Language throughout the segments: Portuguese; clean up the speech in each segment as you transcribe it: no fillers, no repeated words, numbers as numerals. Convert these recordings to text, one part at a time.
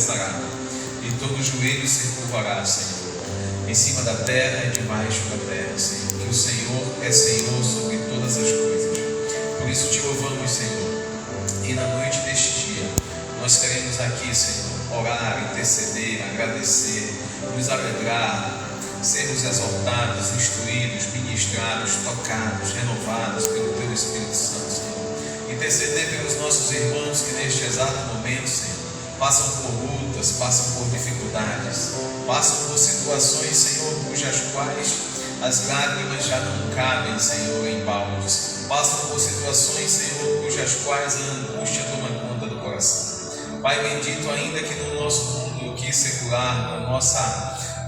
confessará, e todo joelho se curvará, Senhor, em cima da terra e debaixo da terra, Senhor, que o Senhor é Senhor sobre todas as coisas. Por isso te louvamos, Senhor, e na noite deste dia nós queremos aqui, Senhor, orar, interceder, agradecer, nos alegrar, sermos exortados, instruídos, ministrados, tocados, renovados pelo Teu Espírito Santo, Senhor. Interceder pelos nossos irmãos que neste exato momento, Senhor, passam por lutas, passam por dificuldades, passam por situações, Senhor, cujas quais as lágrimas já não cabem, Senhor, em baldes. Passam por situações, Senhor, cujas quais a angústia toma conta do coração. Pai bendito, ainda que no nosso mundo aqui secular, na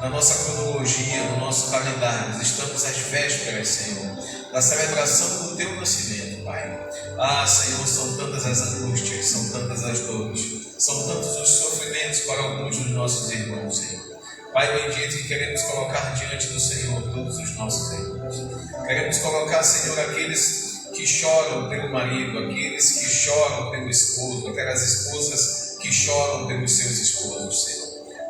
nossa cronologia, no nosso calendário, estamos às vésperas, Senhor, da celebração do Teu nascimento, Pai. Ah, Senhor, são tantas as angústias, são tantas as dores, são tantos os sofrimentos para alguns dos nossos irmãos, Senhor. Pai bendito, que queremos colocar diante do Senhor todos os nossos irmãos. Queremos colocar, Senhor, aqueles que choram pelo marido, aqueles que choram pelo esposo, aquelas esposas que choram pelos seus esposos, Senhor.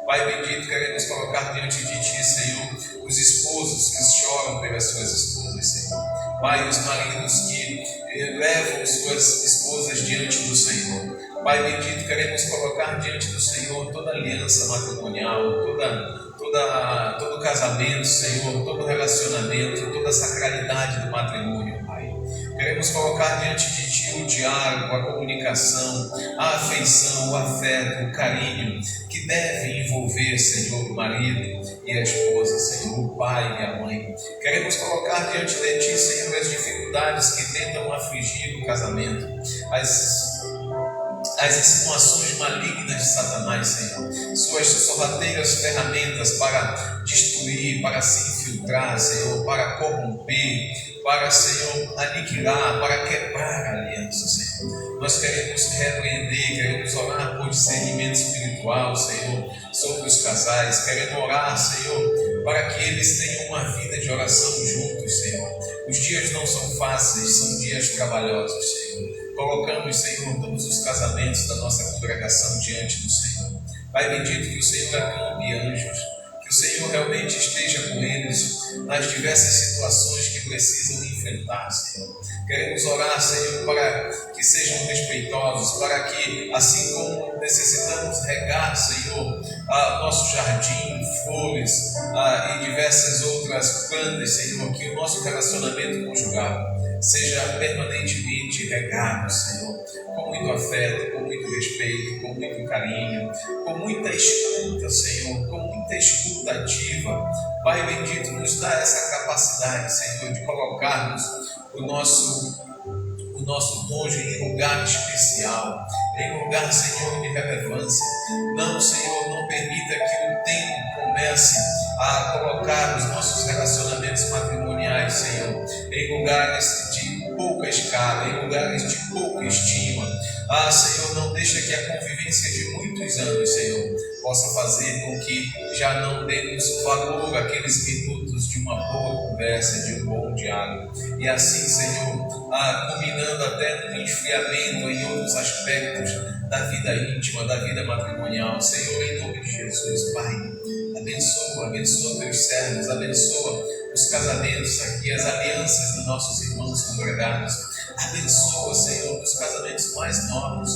Pai bendito, queremos colocar diante de Ti, Senhor, os esposos que choram pelas suas esposas, Senhor. Pai, os maridos que levam suas esposas diante do Senhor. Pai bendito, queremos colocar diante do Senhor toda aliança matrimonial, todo casamento, Senhor, todo relacionamento, toda a sacralidade do matrimônio, Pai. Queremos colocar diante de Ti o diálogo, a comunicação, a afeição, o afeto, o carinho que deve envolver, Senhor, o marido e a esposa, Senhor, o pai e a mãe. Queremos colocar diante de Ti, Senhor, as dificuldades que tentam afligir o casamento, as insinuações malignas de Satanás, Senhor, suas sorrateiras ferramentas para destruir, para se infiltrar, Senhor, para corromper, para, Senhor, aniquilar, para quebrar a aliança, Senhor. Nós queremos repreender, queremos orar por discernimento espiritual, Senhor, sobre os casais. Queremos orar, Senhor, para que eles tenham uma vida de oração juntos, Senhor. Os dias não são fáceis, são dias trabalhosos, Senhor. Colocamos, Senhor, todos os casamentos da nossa congregação diante do Senhor. Pai bendito, que o Senhor acampe anjos, que o Senhor realmente esteja com eles nas diversas situações que precisam enfrentar, Senhor. Queremos orar, Senhor, para que sejam respeitosos, para que, assim como necessitamos regar, Senhor, nosso jardim, flores e diversas outras plantas, Senhor, que o nosso relacionamento conjugal seja permanentemente regado, Senhor, com muito afeto, com muito respeito, com muito carinho, com muita escuta, Senhor, com muita escuta ativa. Pai bendito, nos dá essa capacidade, Senhor, de colocarmos o nosso cônjuge em lugar especial, em lugar, Senhor, de relevância. Não, Senhor, não permita que o tempo comece a colocar os nossos relacionamentos matrimoniais, Senhor, em lugares de pouca escala, em lugares de pouca estima. Senhor, não deixa que a convivência de muitos anos, Senhor, possa fazer com que já não demos valor àqueles minutos de uma boa conversa, de um bom diálogo. E assim, Senhor, culminando até no esfriamento em outros aspectos da vida íntima, da vida matrimonial. Senhor, em nome de Jesus, Pai, abençoa teus servos, abençoa os casamentos aqui, as alianças dos nossos irmãos congregados. Abençoa, Senhor, os casamentos mais novos,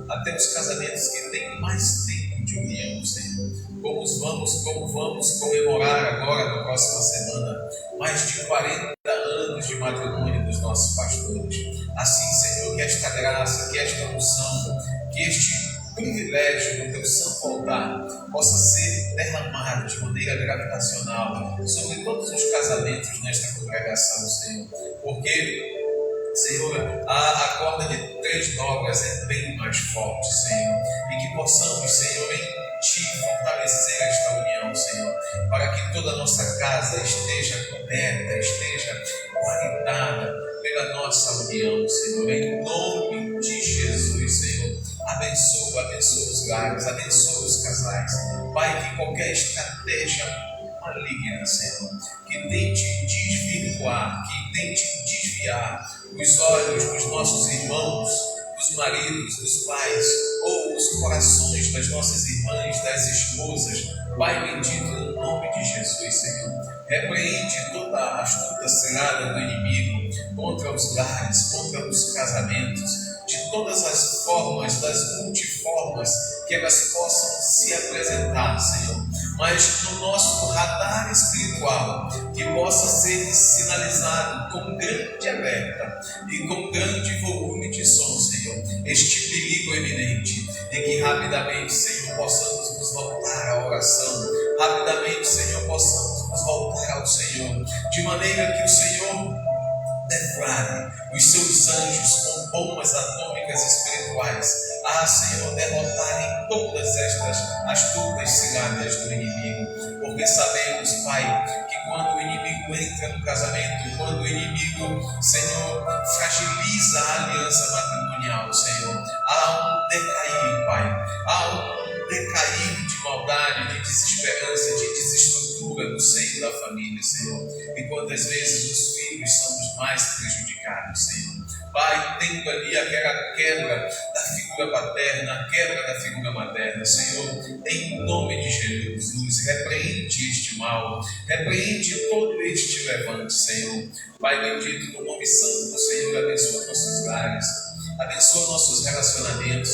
até os casamentos que têm mais tempo de união, Senhor. Como vamos comemorar agora, na próxima semana, mais de 40 anos de matrimônio dos nossos pastores. Assim, Senhor, que esta graça, que esta unção, que este privilégio do Teu santo altar possa ser derramado de maneira gravitacional sobre todos os casamentos nesta congregação, Senhor. Porque, Senhor, a corda de 3 dobras é bem mais forte, Senhor. E que possamos, Senhor, em Ti fortalecer esta união, Senhor, para que toda a nossa casa esteja coberta, esteja guardada pela nossa união, Senhor. Em nome de Jesus, Senhor. Abençoa os lares, abençoa os casais. Pai, que qualquer estratégia maligna, Senhor, que tente desvirtuar, que tente desviar os olhos dos nossos irmãos, dos maridos, dos pais, ou os corações das nossas irmãs irmãs, das esposas, Pai bendito, no nome de Jesus, Senhor. Repreende toda a astuta cilada do inimigo contra os lares, contra os casamentos, de todas as formas, das multiformas que elas possam se apresentar, Senhor. Mas no nosso radar espiritual, que possa ser sinalizado com grande alerta e com grande volume de som, Senhor, este perigo eminente, e que rapidamente, Senhor, possamos nos voltar à oração, rapidamente, Senhor, possamos nos voltar ao Senhor, de maneira que o Senhor declare os seus anjos com bombas atômicas espirituais a, Senhor, derrotarem todas estas astutas ciladas do inimigo, porque sabemos, Pai, que quando o inimigo entra no casamento, quando o inimigo, Senhor, fragiliza a aliança matrimonial, Senhor, há um decair, Pai, há um decair de maldade, de desesperança, de desestrutura no seio da família, Senhor, e quantas vezes os filhos são os mais prejudicados, Senhor. Pai, tendo ali aquela quebra da figura paterna, a quebra da figura materna, Senhor, em nome de Jesus, repreende este mal, repreende todo este levante, Senhor. Pai bendito, no nome santo do Senhor, abençoa nossos lares, abençoa nossos relacionamentos,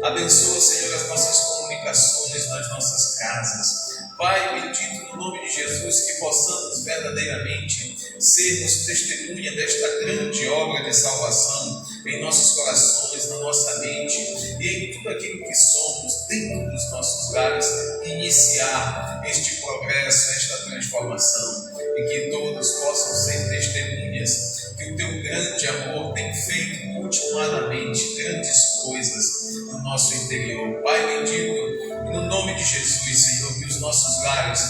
abençoa, Senhor, as nossas comunicações nas nossas casas. Pai bendito, no nome de Jesus, que possamos verdadeiramente sermos testemunha desta grande obra de salvação em nossos corações, na nossa mente e em tudo aquilo que somos dentro dos nossos lares, iniciar este progresso, esta transformação, e que todos possam ser testemunhas que o teu grande amor tem feito continuadamente grandes coisas no nosso interior. Pai bendito, no nome de Jesus, Senhor, que os nossos lares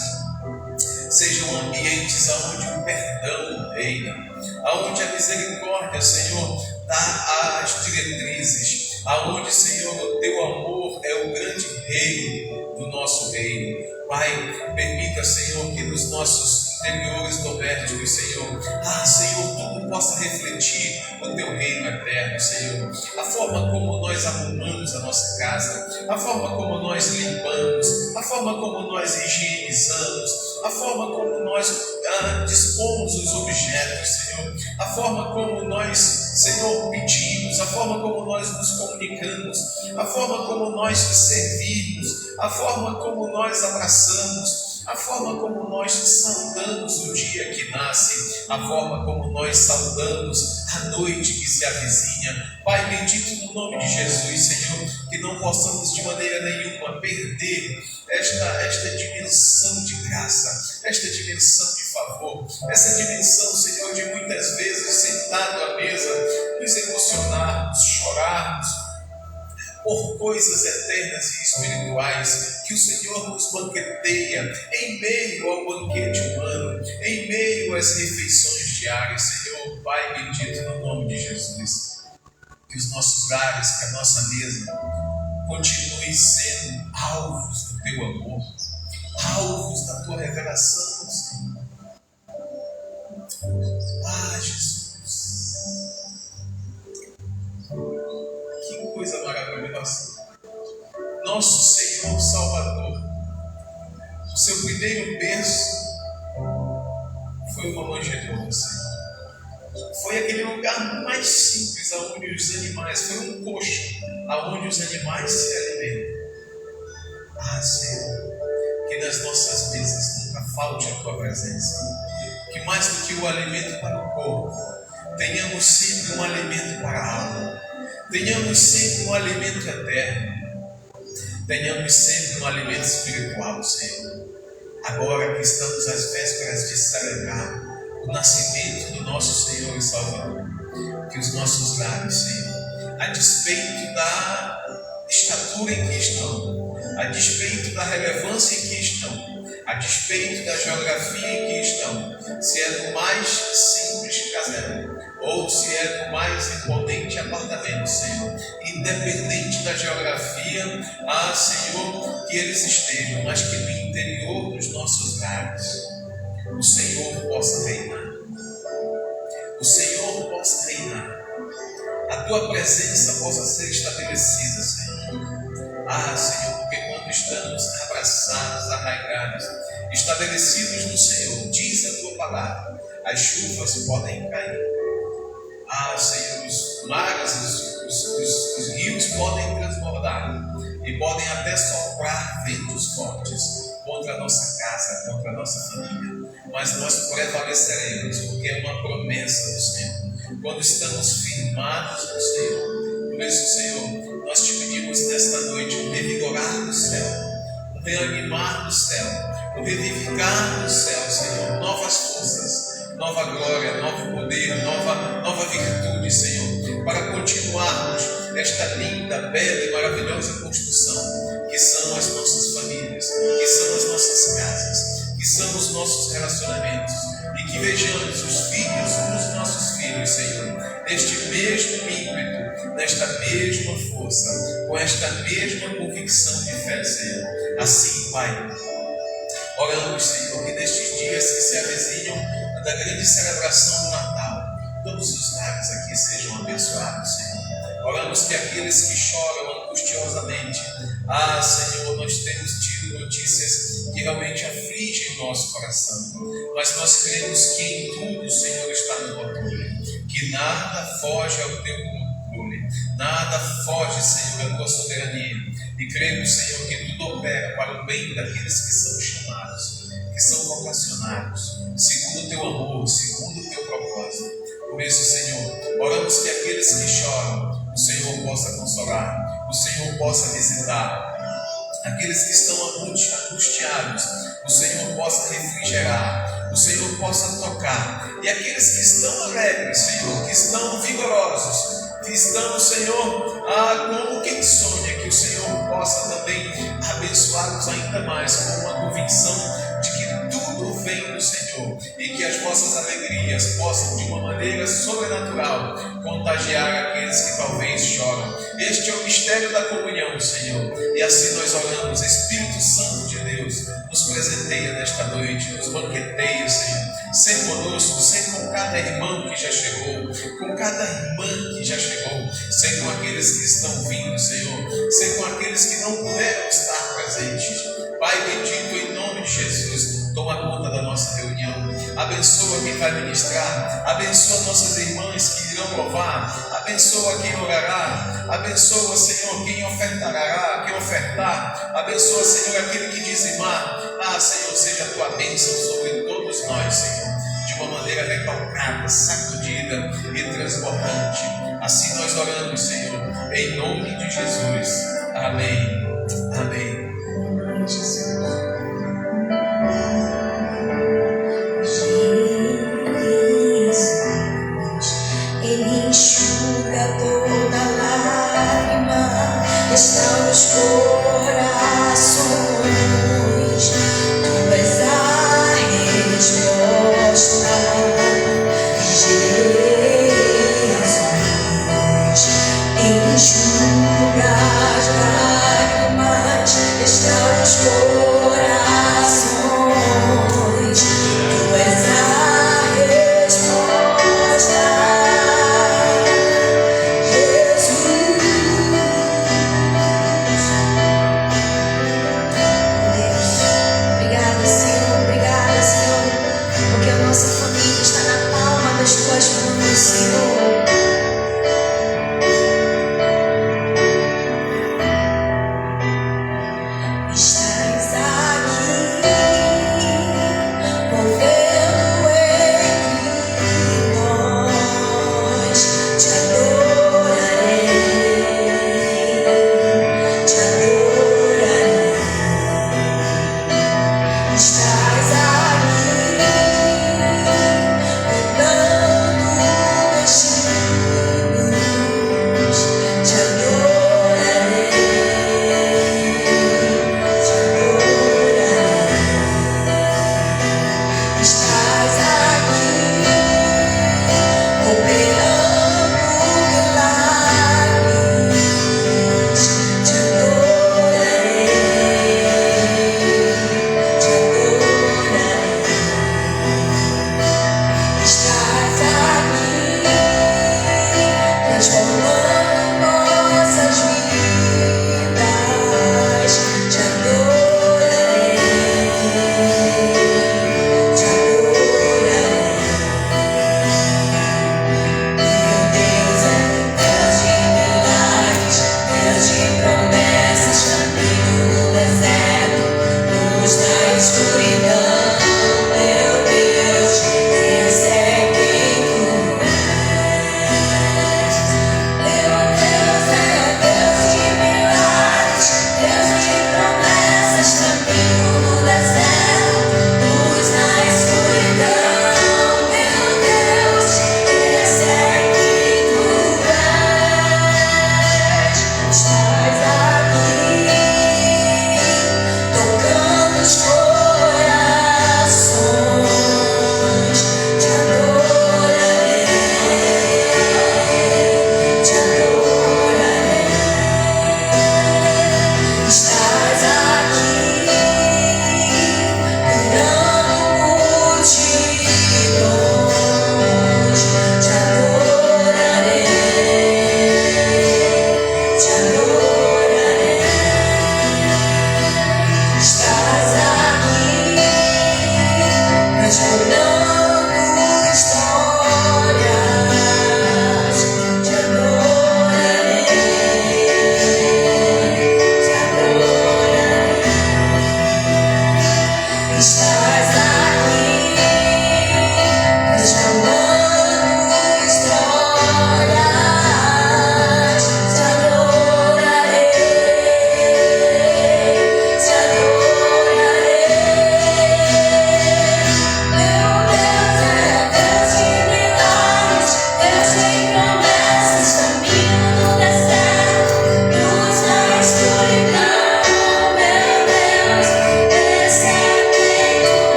sejam ambientes onde o perdão reina, onde a misericórdia, Senhor, dá as diretrizes, aonde, Senhor, o teu amor é o grande rei do nosso reino. Pai, permita, Senhor, que nos nossos interiores domésticos, Senhor, Senhor, tudo possa refletir o teu reino eterno, Senhor. A forma como nós arrumamos a nossa casa, a forma como nós limpamos, a forma como nós higienizamos, a forma como nós dispomos os objetos, Senhor, a forma como nós, Senhor, pedimos, a forma como nós nos comunicamos, a forma como nós servimos, a forma como nós abraçamos, a forma como nós saudamos o dia que nasce, a forma como nós saudamos a noite que se avizinha. Pai bendito, no nome de Jesus, Senhor, que não possamos de maneira nenhuma perder esta dimensão de graça, esta dimensão de favor, essa dimensão, Senhor, de muitas vezes sentado à mesa, nos emocionarmos, chorarmos por coisas eternas e espirituais que o Senhor nos banqueteia em meio ao banquete humano, em meio às refeições diárias. Senhor, Pai bendito, no nome de Jesus, que os nossos lares, que a nossa mesa continue sendo alvos do teu amor, alvos da tua revelação, Senhor. Jesus, que coisa maravilhosa. Nosso Senhor Salvador, o seu primeiro berço foi uma manjedoura, Senhor. Foi aquele lugar mais simples aonde os animais, foi um coxo aonde os animais se alimentam. Senhor, que nas nossas mesas nunca falte a tua presença, que mais do que o alimento para o corpo, tenhamos sempre um alimento para a alma, tenhamos sempre um alimento eterno, tenhamos sempre um alimento espiritual, Senhor. Agora que estamos às vésperas de celebrar o nascimento do nosso Senhor e Salvador, que os nossos lares, Senhor, a despeito da estatura em que estão, a despeito da relevância em que estão, a despeito da geografia em que estão, se é do mais simples casebre, ou se é do mais imponente apartamento, Senhor, independente da geografia, Senhor, que eles estejam, mas que no interior dos nossos lares, o Senhor possa reinar. O Senhor possa reinar. A tua presença possa ser estabelecida, Senhor. Senhor, porque quando estamos abraçados, arraigados, estabelecidos no Senhor. Diz a tua palavra: as chuvas podem cair. Senhor, os mares, os rios podem transbordar e podem até soprar ventos fortes contra a nossa casa, contra a nossa família, mas nós prevaleceremos, porque é uma promessa do Senhor, quando estamos firmados no Senhor. Por isso, Senhor, nós te pedimos nesta noite um revigorar do céu, um reanimar do céu, um revivificar do céu, Senhor, novas forças, nova glória, novo poder, nova virtude, Senhor, para continuarmos esta linda, bela e maravilhosa construção que são as nossas famílias, que são as nossas casas, que são os nossos relacionamentos, e que vejamos os filhos dos nossos filhos, Senhor, neste mesmo ímpeto, nesta mesma força, com esta mesma convicção de fé, Senhor. Assim, Pai, oramos, Senhor, que nestes dias que se avizinham da grande celebração do Natal, todos os lares aqui sejam abençoados, Senhor. Oramos que aqueles que choram angustiosamente, Senhor, nós temos tido notícias que realmente afligem o nosso coração, mas nós cremos que em tudo o Senhor está no controle, que nada foge ao teu controle, nada foge, Senhor, da tua soberania, e cremos, Senhor, que tudo opera para o bem daqueles que são chamados, que são vocacionados, segundo o teu amor, segundo o teu propósito. Por isso, Senhor, oramos que aqueles que choram, o Senhor possa consolar, o Senhor possa visitar. Aqueles que estão angustiados, o Senhor possa refrigerar, o Senhor possa tocar. E aqueles que estão alegres, Senhor, que estão vigorosos, que estão, Senhor, como quem sonha, que o Senhor possa também abençoá-los ainda mais, com uma convicção de que tudo vem do Senhor e que as vossas alegrias possam, de uma maneira sobrenatural, contagiar aqueles que talvez choram. Este é o mistério da comunhão, Senhor, e assim nós oramos. Espírito Santo de Deus, nos presenteia nesta noite, nos banqueteia, Senhor. Ser conosco, ser com cada irmão que já chegou, com cada irmã que já chegou, ser com aqueles que estão vindo, Senhor, ser com aqueles que não puderam estar presentes. Pai bendito, em nome de Jesus, toma conta da nossa reunião, abençoa quem vai ministrar, abençoa nossas irmãs que irão louvar, abençoa quem orará, abençoa, Senhor, quem ofertará, quem ofertar, abençoa, Senhor, aquele que dizimar. Senhor, seja a tua bênção sobre todos nós, Senhor, de uma maneira recalcada, sacudida e transbordante. Assim nós oramos, Senhor, em nome de Jesus. Amém. Amém. Jesus. Ele enxuga toda lágrima, restaura os corações. Tu és a resposta, Jesus. Enxuga as lágrimas, restaura os corações. Tu és a resposta. Estás aqui, mudando o destino.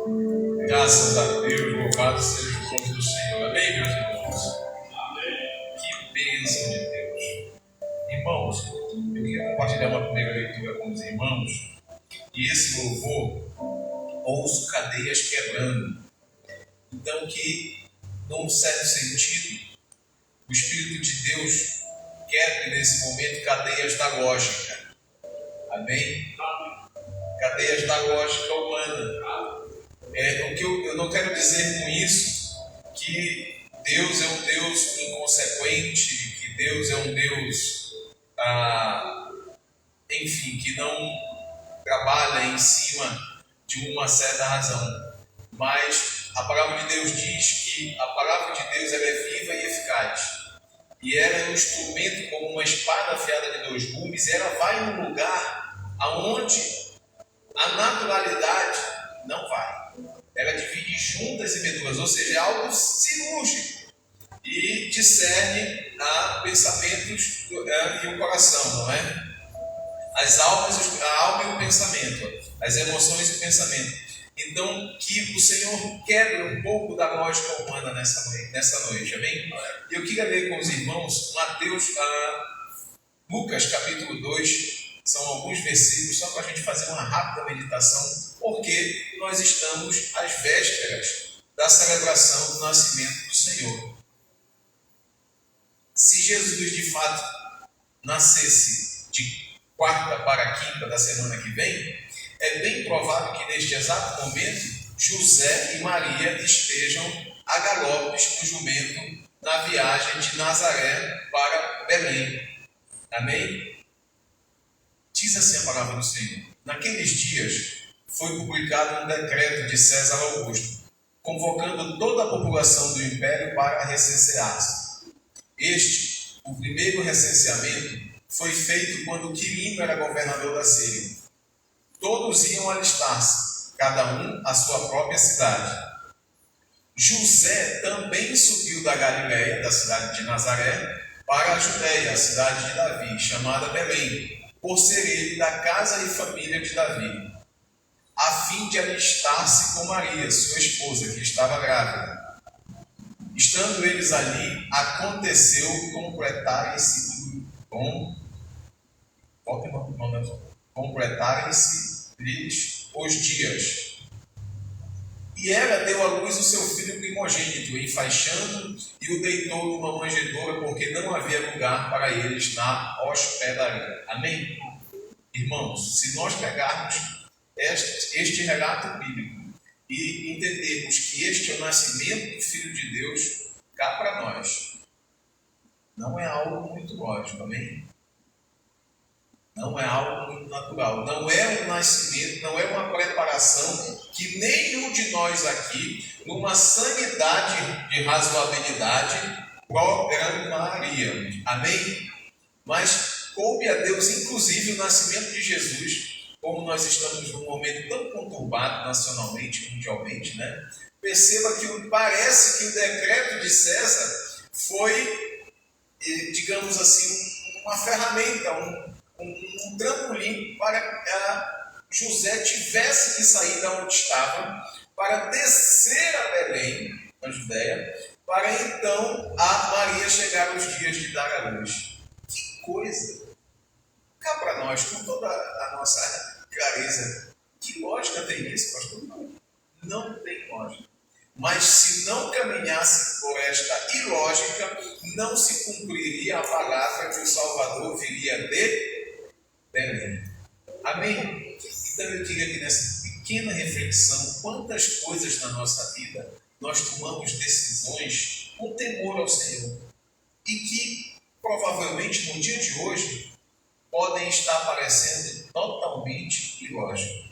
Graças a Deus, louvado seja o nome do Senhor. Amém, meus irmãos? Que bênção de Deus. Irmãos, eu queria compartilhar uma primeira leitura com os irmãos. E esse louvor, ouço cadeias quebrando. Então, que, num certo sentido, o Espírito de Deus quebre nesse momento cadeias da lógica. Amém? Cadeias da lógica humana. O que eu não quero dizer com isso que Deus é um Deus inconsequente, que Deus é um Deus, enfim, que não trabalha em cima de uma certa razão. Mas a palavra de Deus diz que a palavra de Deus ela é viva e eficaz. E ela é um instrumento como uma espada afiada de dois gumes, e ela vai num lugar aonde a naturalidade não vai. Ela divide juntas e medulas, ou seja, é algo cirúrgico e discerne pensamentos e o coração, não é? As almas, a alma e o pensamento, as emoções e o pensamento. Então, que o Senhor quebre um pouco da lógica humana nessa noite, amém? Eu queria ler com os irmãos Lucas capítulo 2, são alguns versículos, só para a gente fazer uma rápida meditação, porque nós estamos às vésperas da celebração do nascimento do Senhor. Se Jesus de fato nascesse de quarta para quinta da semana que vem, é bem provável que neste exato momento José e Maria estejam a galopes no jumento na viagem de Nazaré para Belém. Amém? Diz assim a palavra do Senhor: naqueles dias foi publicado um decreto de César Augusto, convocando toda a população do império para recensear-se. O primeiro recenseamento, foi feito quando Quirino era governador da Síria. Todos iam alistar-se, cada um à sua própria cidade. José também subiu da Galiléia, da cidade de Nazaré, para a Judéia, a cidade de Davi, chamada Belém, por ser ele da casa e família de Davi, a fim de alistar-se com Maria, sua esposa, que estava grávida. Estando eles ali, aconteceu completarem-se-lhes os dias. E ela deu à luz o seu filho primogênito, enfaixando, e o deitou numa manjedoura, porque não havia lugar para eles na hospedaria. Amém? Irmãos, se nós pegarmos este relato bíblico e entendermos que este é o nascimento do Filho de Deus, cá para nós, não é algo muito lógico, amém? Não é algo muito natural, não é um nascimento, não é uma preparação que nenhum de nós aqui, numa sanidade de razoabilidade, programaria, amém? Mas coube a Deus, inclusive, o nascimento de Jesus, como nós estamos num momento tão conturbado nacionalmente, mundialmente, né? Perceba que parece que o decreto de César foi, digamos assim, uma ferramenta, um trampolim para que José tivesse que sair da onde estava, para descer a Belém, na Judéia, para então a Maria chegar aos dias de dar a luz. Que coisa! Cá para nós, com toda a nossa clareza, que lógica tem isso, pastor? Não tem lógica. Mas se não caminhasse por esta ilógica, não se cumpriria a palavra que o Salvador viria de Belém. Amém? Então eu queria que nessa pequena reflexão, quantas coisas na nossa vida nós tomamos decisões com temor ao Senhor e que provavelmente no dia de hoje podem estar parecendo totalmente ilógicas,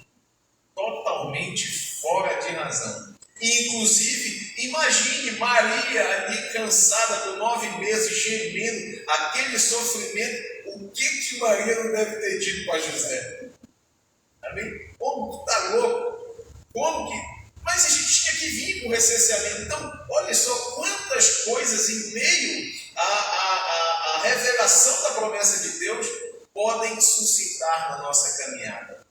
totalmente fora de razão. E, inclusive, imagine Maria ali cansada por 9 meses, gemendo, aquele sofrimento, o que Maria não deve ter dito para José? Amém? Como tu está louco? Como que... Mas a gente tinha que vir para o recenseamento. Então, olha só quantas coisas em meio à revelação da promessa de Deus podem suscitar na nossa caminhada.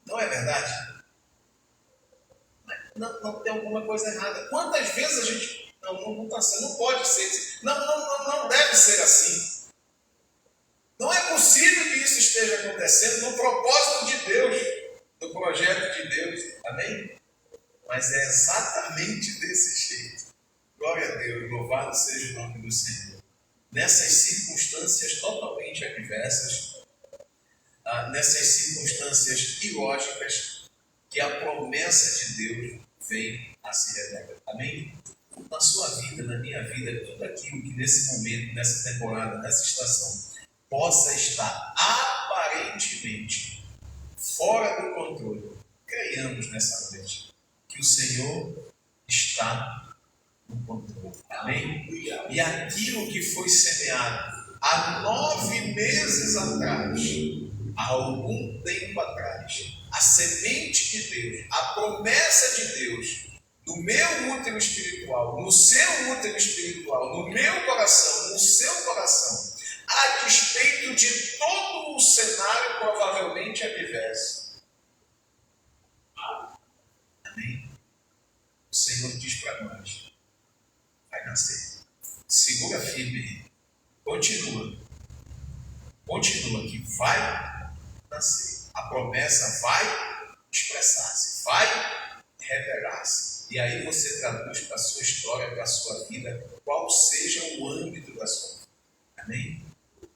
Não é verdade? não tem alguma coisa errada. Quantas vezes a gente, não está sendo, não pode ser assim, não deve ser assim. Não é possível que isso esteja acontecendo no propósito de Deus, no projeto de Deus, amém? Mas é exatamente desse jeito. Glória a Deus, louvado seja o nome do Senhor. Nessas circunstâncias totalmente adversas, nessas circunstâncias ilógicas, que a promessa de Deus vem a se revelar. Amém? Na sua vida, na minha vida, tudo aquilo que nesse momento, nessa temporada, nessa estação, possa estar aparentemente fora do controle, creiamos nessa noite que o Senhor está no controle. Amém? E aquilo que foi semeado há 9 meses atrás, há algum tempo atrás, a semente de Deus, a promessa de Deus, no meu útero espiritual, no seu útero espiritual, no meu coração, no seu coração, a despeito de todo o cenário provavelmente adverso. Amém? O Senhor diz para nós, vai nascer. Segura firme. Continua que vai nascer. A promessa vai expressar-se, vai revelar-se. E aí você traduz para a sua história, para a sua vida, qual seja o âmbito da sua vida. Amém?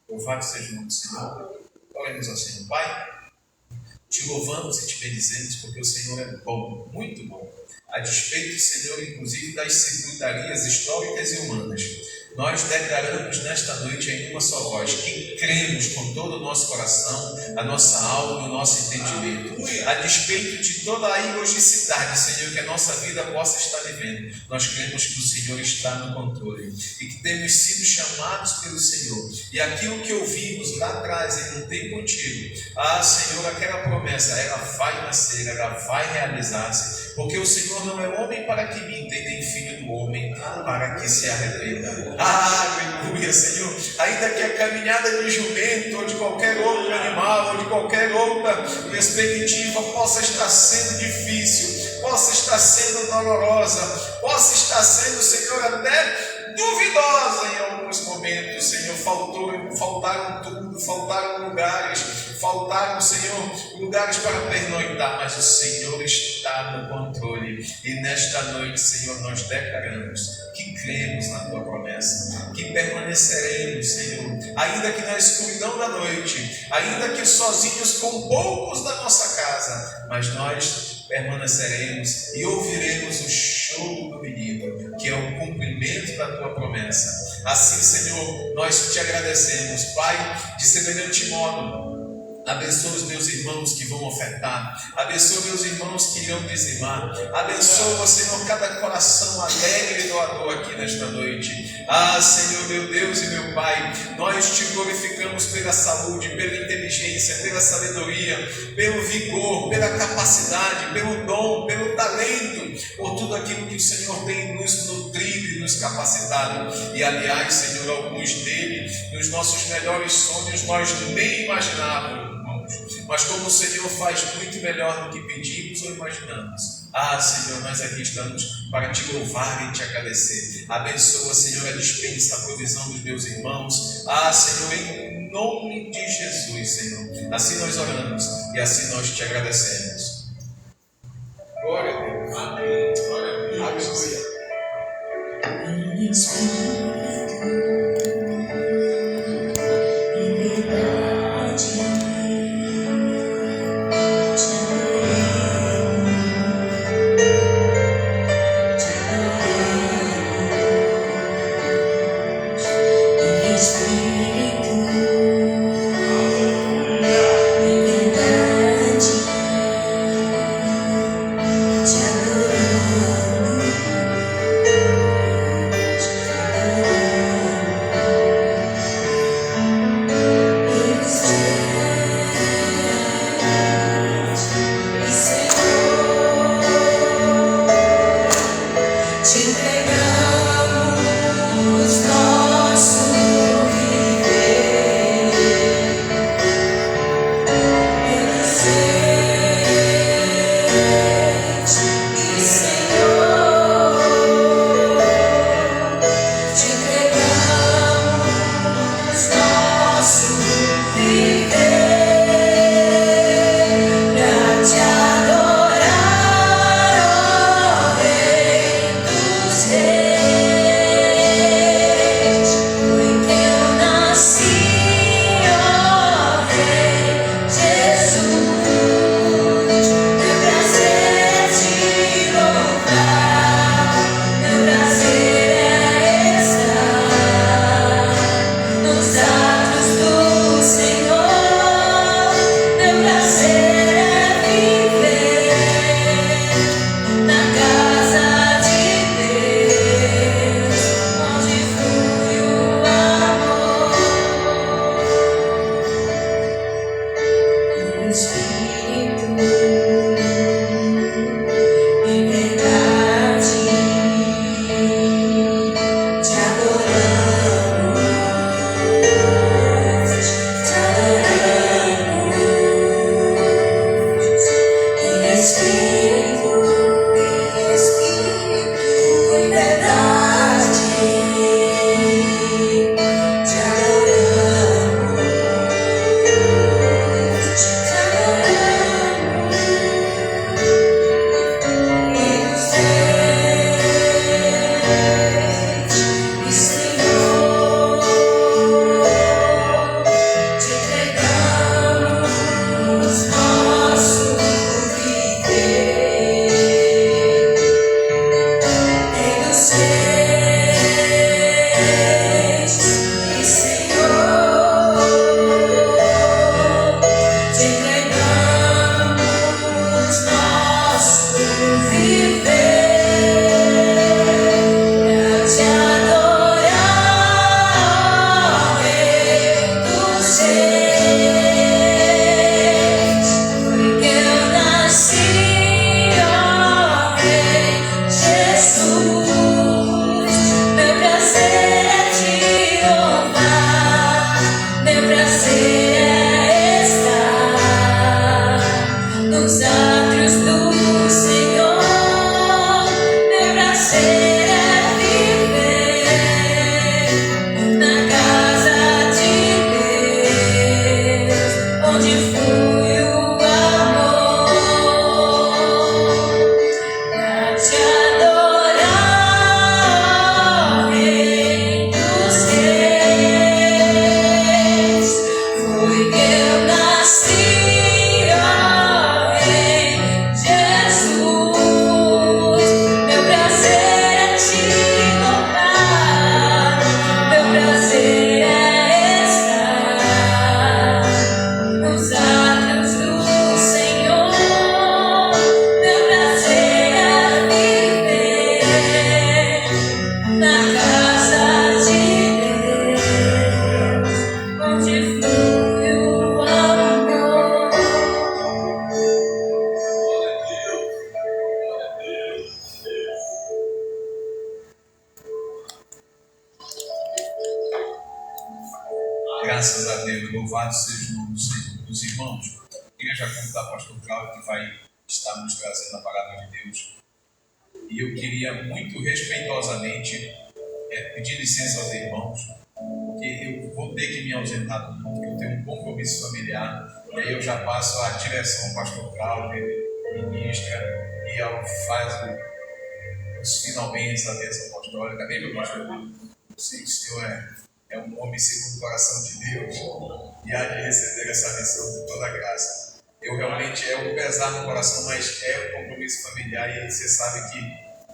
Louvado seja o nome do Senhor. Oremos ao Senhor. Pai, te louvamos e te bendizemos porque o Senhor é bom, muito bom. A despeito, Senhor, inclusive das secundarias históricas e humanas, nós declaramos nesta noite em uma só voz que cremos com todo o nosso coração, a nossa alma e o nosso entendimento. A despeito de toda a ilogicidade, Senhor, que a nossa vida possa estar vivendo, nós cremos que o Senhor está no controle e que temos sido chamados pelo Senhor. E aquilo que ouvimos lá atrás, em um tempo antigo, Senhor, aquela promessa, ela vai nascer, ela vai realizar-se, porque o Senhor não é homem para que minta, e nem filho do homem para que se arrependa. Aleluia, Senhor. Ainda que a caminhada de jumento, ou de qualquer outro animal, ou de qualquer outra perspectiva possa estar sendo difícil, possa estar sendo dolorosa, possa estar sendo, Senhor, até duvidosa em alguns momentos, Senhor, faltaram tudo, faltaram lugares, faltaram, Senhor, lugares para pernoitar, mas o Senhor está no controle. E nesta noite, Senhor, nós declaramos que cremos na Tua promessa, que permaneceremos, Senhor, ainda que na escuridão da noite, ainda que sozinhos com poucos da nossa casa, mas nós permaneceremos e ouviremos o choro do menino, que é o cumprimento da Tua promessa. Assim, Senhor, nós te agradecemos, Pai, de semelhante modo. Abençoa os meus irmãos que vão ofertar. Abençoa meus irmãos que irão dizimar. Abençoa, Senhor, cada coração alegre e doador aqui nesta noite. Senhor, meu Deus e meu Pai, nós te glorificamos pela saúde, pela inteligência, pela sabedoria, pelo vigor, pela capacidade, pelo dom, pelo talento, por tudo aquilo que o Senhor tem nos nutrido e nos capacitado. E aliás, Senhor, alguns dele, nos nossos melhores sonhos, nós nem imaginávamos. Mas como o Senhor faz muito melhor do que pedimos ou imaginamos. Senhor, nós aqui estamos para te louvar e te agradecer. Abençoa, Senhor, a dispensa, a provisão dos meus irmãos. Senhor, em nome de Jesus, Senhor. Assim nós oramos e assim nós te agradecemos. Glória a Deus. Amém. Glória a Deus. Aleluia. Te adoramos. Graças a Deus, louvado seja o nome do Senhor. Os irmãos, queria já convidar o pastor Cláudio, que vai estar nos trazendo a palavra de Deus. E eu queria muito respeitosamente pedir licença aos irmãos, porque eu vou ter que me ausentar do mundo, porque eu tenho um compromisso familiar. E aí eu já passo a direção ao pastor Cláudio, ministra, e faz os finalmente da bênção apostólica. Amém, meu pastor? Eu sei que o senhor é um homem segundo o coração de Deus e há de receber essa missão com toda a graça. Eu realmente um pesar no coração, mas é um compromisso familiar e você sabe que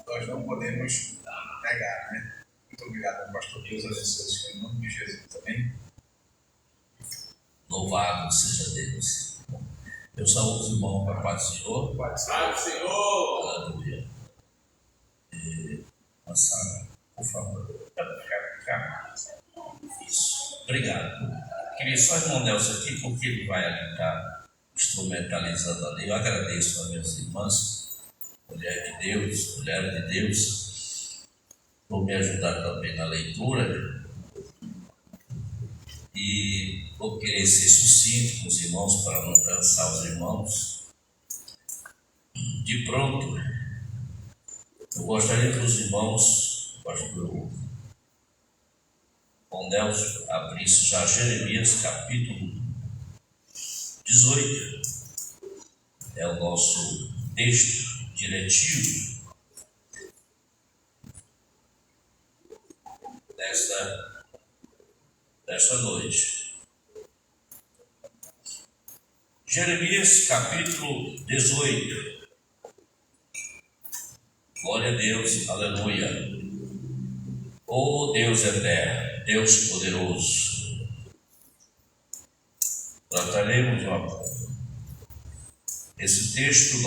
nós não podemos negar, né? Muito obrigado, pastor. Deus abençoe o senhor em nome de Jesus. Amém? Louvado seja Deus. Eu saúdo os irmãos para a paz do Senhor. Paz do Senhor! Aleluia. Passar, por favor. Isso. Obrigado. Queria só o irmão Nelson aqui, porque ele vai ali estar instrumentalizando ali. Eu agradeço às minhas irmãs, mulher de Deus, por me ajudar também na leitura. E vou querer ser sucinto com os irmãos para não cansar os irmãos. De pronto, eu gostaria que os irmãos, pastor Nelson, abrisse já Jeremias capítulo 18. É o nosso texto diretivo desta noite. Jeremias capítulo 18. Glória a Deus, aleluia. Oh Deus eterno, Deus poderoso, trataremos esse texto,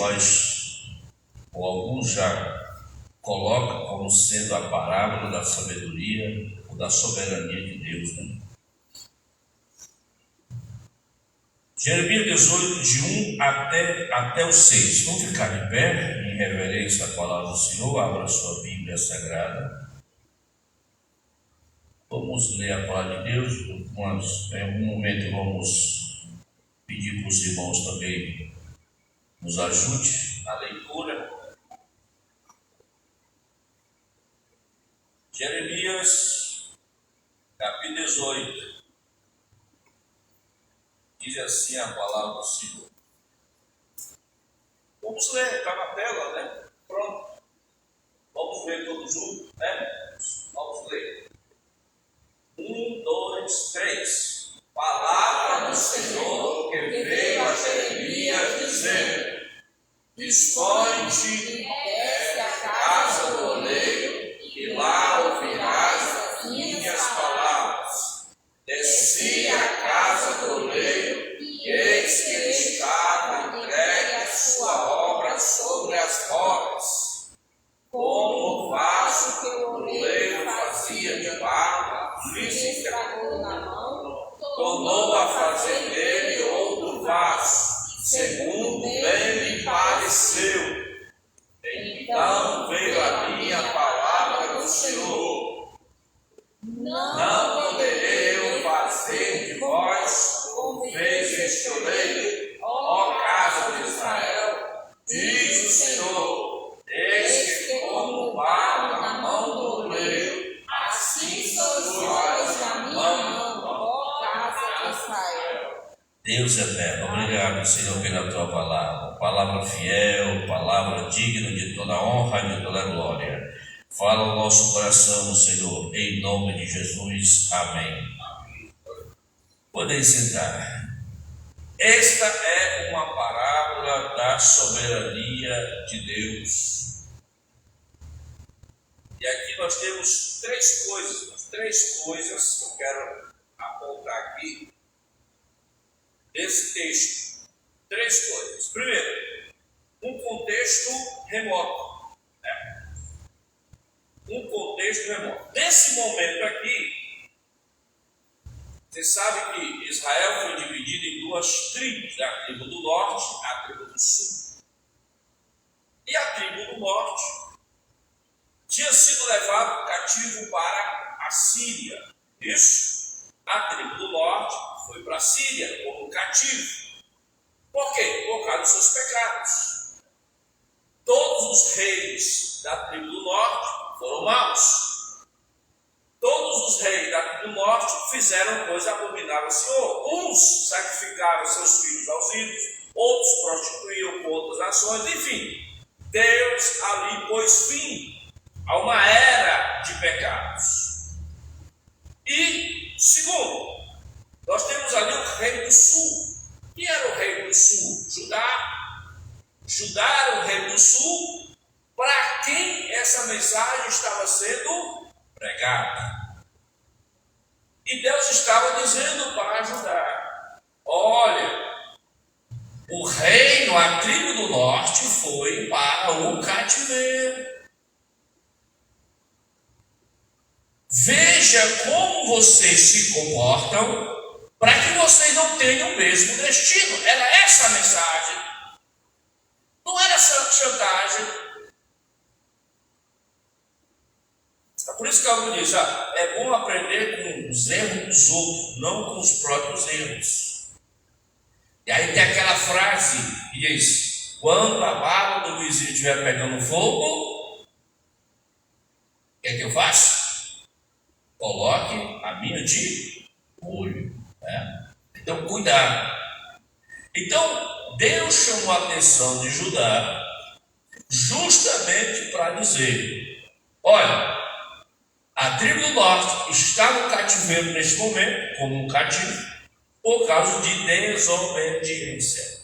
ou alguns já colocam como sendo a parábola da sabedoria ou da soberania de Deus, né? Jeremias 18, de 1 até o 6. Vamos ficar de pé em reverência à palavra do Senhor. Abra sua Bíblia Sagrada. Vamos ler a palavra de Deus. Em algum momento vamos pedir para os irmãos também nos ajude na leitura. Jeremias capítulo 18. Diz assim a palavra do Senhor. Vamos ler, está na tela, né? Pronto. Vamos ler todos juntos, né? Vamos ler. 1, 2, 3. Palavra do Senhor que veio a Jeremias dizendo: dispõe-te, desce à casa do oleiro, e lá ouvirás as minhas palavras. Desci à casa do oleiro, e eis que ele estava entregue a sua obra sobre as rodas. Como o vaso que o oleiro fazia de barro, lhe entregou na mão, tornou a fazer dele outro vaso, segundo bem lhe pareceu. Então veio a mim a palavra do Senhor: não poderei eu fazer de vós como fez este oleiro, ó casa de Israel, diz o Senhor: eis que como o barro na mão do oleiro, assim sois vós na minha mão, ó casa de Israel. Deus eterno, obrigado, Senhor, pela tua palavra fiel, palavra digna de toda honra e de toda glória. Fala o nosso coração, Senhor, em nome de Jesus. Amém. Podem sentar. Esta é uma parábola da soberania de Deus. E aqui nós temos três coisas que eu quero apontar aqui desse texto. Três coisas. Primeiro, um contexto remoto. Um contexto remoto. Nesse momento aqui, você sabe que Israel foi dividido em duas tribos, a tribo do norte e a tribo do sul. E a tribo do norte tinha sido levado cativo para a Síria. Isso? a tribo do norte foi para a Síria como cativo. Por quê? Por causa dos seus pecados. Todos os reis da tribo do norte foram maus. Todos os reis da tribo do norte fizeram coisa abominável ao Senhor. Uns sacrificaram seus filhos aos ídolos, outros prostituíam com outras nações, enfim. Deus ali pôs fim a uma era de pecados. E, segundo, nós temos ali o rei do sul. Quem era o rei do sul? Judá. Judá era o rei do sul, para quem essa mensagem estava sendo pregada. E Deus estava dizendo para Judá: olha, o reino, a tribo do norte foi para o cativeiro. Veja como vocês se comportam para que vocês não tenham o mesmo destino. Era essa a mensagem. Não era chantagem. É por isso que alguém diz: é bom aprender com os erros dos outros, não com os próprios erros. E aí tem aquela frase que diz: quando a barba do vizinho estiver pegando fogo, o que é que eu faço? Coloque a minha de olho. Né? Então, cuidado. Então, Deus chamou a atenção de Judá justamente para dizer: olha, a tribo do norte está no cativeiro neste momento, como um cativo, por causa de desobediência.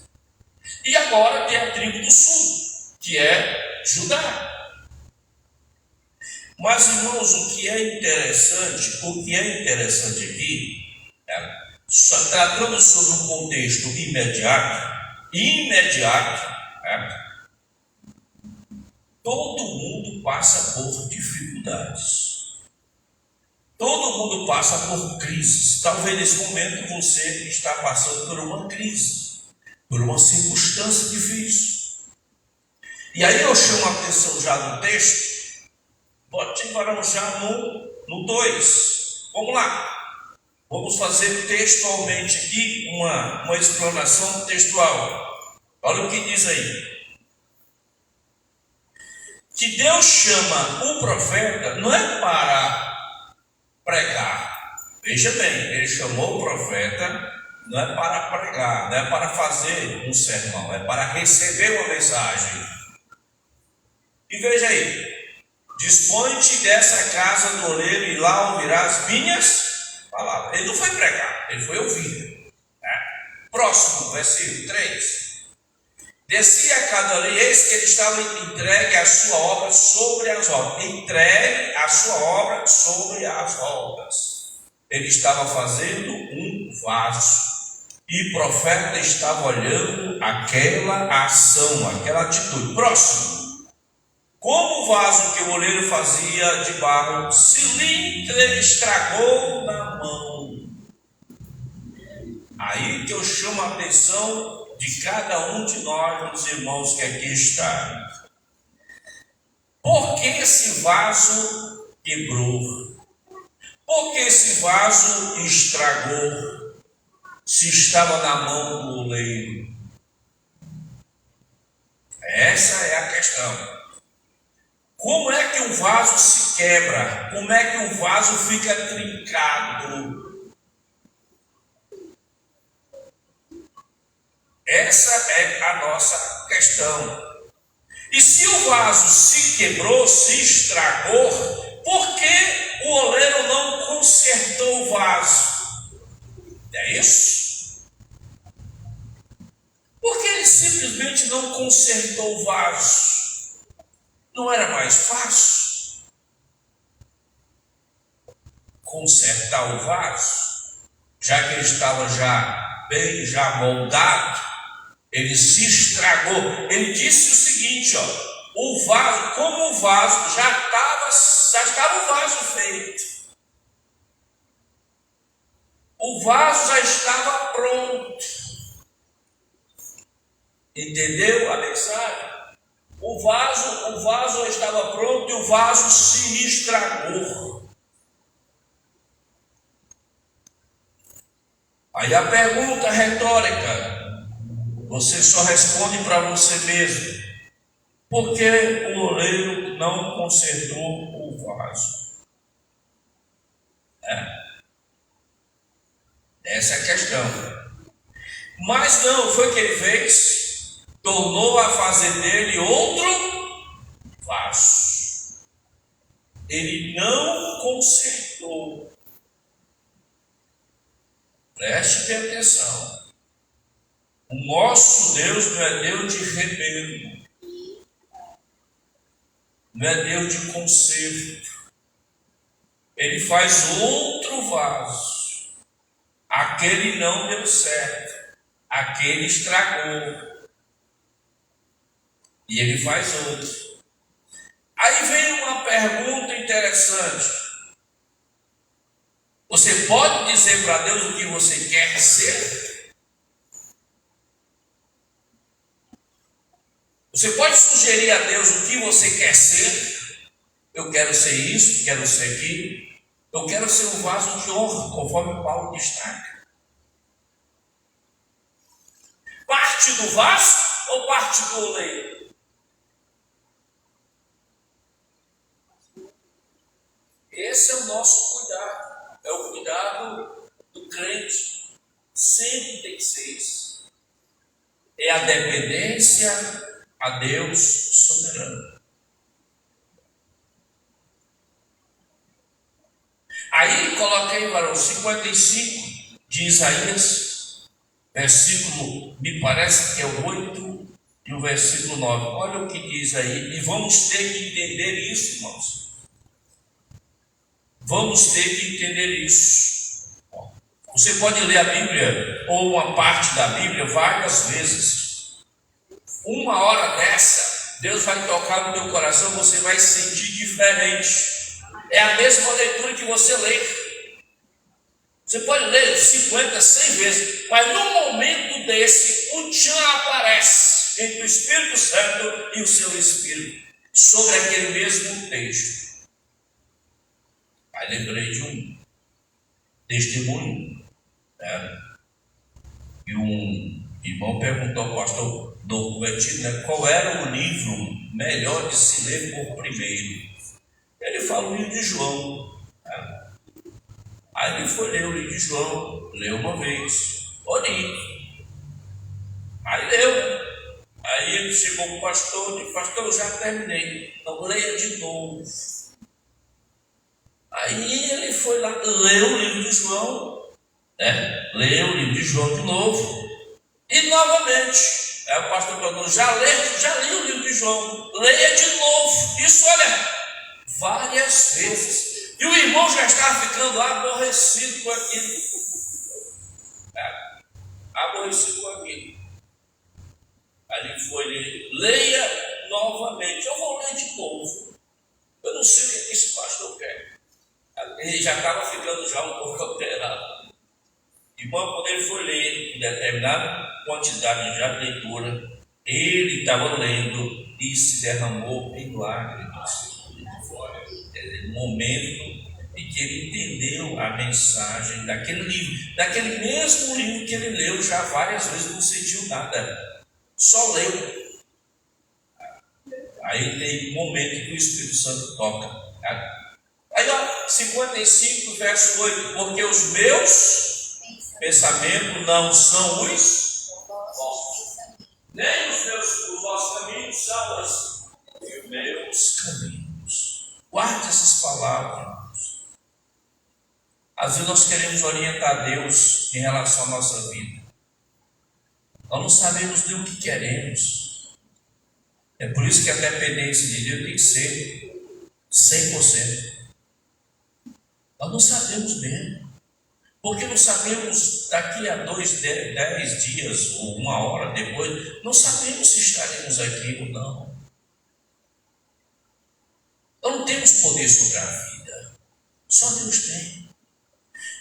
E agora tem a tribo do sul, que é Judá. Mas, irmãos, o que é interessante aqui, só tratando sobre um contexto imediato, todo mundo passa por dificuldades. Todo mundo passa por crises. Talvez nesse momento você está passando por uma crise, por uma circunstância difícil. E aí eu chamo a atenção já no texto. Vamos já no 2. Vamos lá. Vamos fazer textualmente aqui uma explanação textual. Olha o que diz aí. Que Deus chama o profeta não é para pregar. Veja bem, ele chamou o profeta não é para pregar, não é para fazer um sermão, é para receber uma mensagem. E veja aí: dispõe-te dessa casa do oleiro e lá ouvirás as minhas palavras. Ele não foi pregar, ele foi ouvir. Né? Próximo, versículo 3. Descia a cada oleiro, eis que ele estava entregue a sua obra sobre as obras. Entregue a sua obra sobre as obras. Ele estava fazendo um vaso. E o profeta estava olhando aquela ação, aquela atitude. Próximo. Como o vaso que o oleiro fazia de barro se lhe estragou na mão. Aí que eu chamo a atenção de cada um de nós, meus irmãos, que aqui está. Por que esse vaso quebrou? Por que esse vaso estragou? Se estava na mão do oleiro. Essa é a questão. Como é que o vaso se quebra? Como é que o vaso fica trincado? Essa é a nossa questão. E se o vaso se quebrou, se estragou, por que o oleiro não consertou o vaso? É isso? Por que ele simplesmente não consertou o vaso? Não era mais fácil consertar o vaso, já que ele estava já moldado? Ele se estragou. Ele disse o seguinte: o vaso, como o vaso já estava o vaso feito, o vaso já estava pronto. Entendeu a mensagem? O vaso estava pronto e o vaso se estragou. Aí a pergunta retórica, você só responde para você mesmo. Por que o oleiro não consertou o vaso? Essa é a questão. Mas não, foi o que ele fez? Tornou a fazer dele outro vaso. Ele não consertou. Preste bem atenção. O nosso Deus não é Deus de rebelo. Não é Deus de conserto. Ele faz outro vaso. Aquele não deu certo. Aquele estragou. E ele faz outro. Aí vem uma pergunta interessante. Você pode dizer para Deus o que você quer ser? Você pode sugerir a Deus o que você quer ser? Eu quero ser isso, quero ser aquilo. Eu quero ser um vaso de honra, conforme Paulo destaca. Parte do vaso ou parte do oleiro? Esse é o nosso cuidado. É o cuidado do crente. Sempre tem que ser isso. É a dependência a Deus soberano. Aí coloquei para o 55 de Isaías, versículo, me parece que é o 8 e o versículo 9. Olha o que diz aí, e vamos ter que entender isso, irmãos. Vamos ter que entender isso. Você pode ler a Bíblia, ou uma parte da Bíblia, várias vezes. Uma hora dessa, Deus vai tocar no teu coração, você vai se sentir diferente. É a mesma leitura que você lê. Você pode ler 50, 100 vezes, mas no momento desse, o tchan aparece entre o Espírito Santo e o seu Espírito, sobre aquele mesmo texto. Aí lembrei de um testemunho, né? E um irmão perguntou ao pastor do convertido, né, qual era o livro melhor de se ler por primeiro. Ele fala o livro de João. Né? Aí ele foi ler o livro de João, leu uma vez, olhei. Aí leu. Aí ele chegou para o pastor e disse, pastor, eu já terminei, então leia de novo. Aí ele foi lá, leu o livro de João, né? Leu o livro de João de novo, e novamente. Aí o pastor perguntou, já li o livro de João, leia de novo. Isso, olha, várias vezes. E o irmão já estava ficando aborrecido com aquilo. Aborrecido com aquilo. Aí ele foi ler, leia novamente. Eu vou ler de novo. Eu não sei o que esse pastor quer. Ele já estava ficando já um pouco alterado. Irmão, quando ele foi ler em determinada quantidade já de leitura, ele estava lendo e se derramou em lágrimas. Momento em que ele entendeu a mensagem daquele livro, daquele mesmo livro que ele leu já várias vezes, não sentiu nada, só leu. Aí tem um momento que o Espírito Santo toca. Aí, ó, 55, verso 8: porque os meus pensamentos não são os vossos, nem os vossos caminhos são os meus caminhos. Guarde essas palavras. Às vezes nós queremos orientar Deus em relação à nossa vida. Nós não sabemos nem o que queremos. É por isso que a dependência de Deus tem que ser 100%. Nós não sabemos mesmo. Porque não sabemos daqui a 10 dias ou uma hora depois, não sabemos se estaremos aqui ou não. Nós não temos poder sobre a vida. Só Deus tem.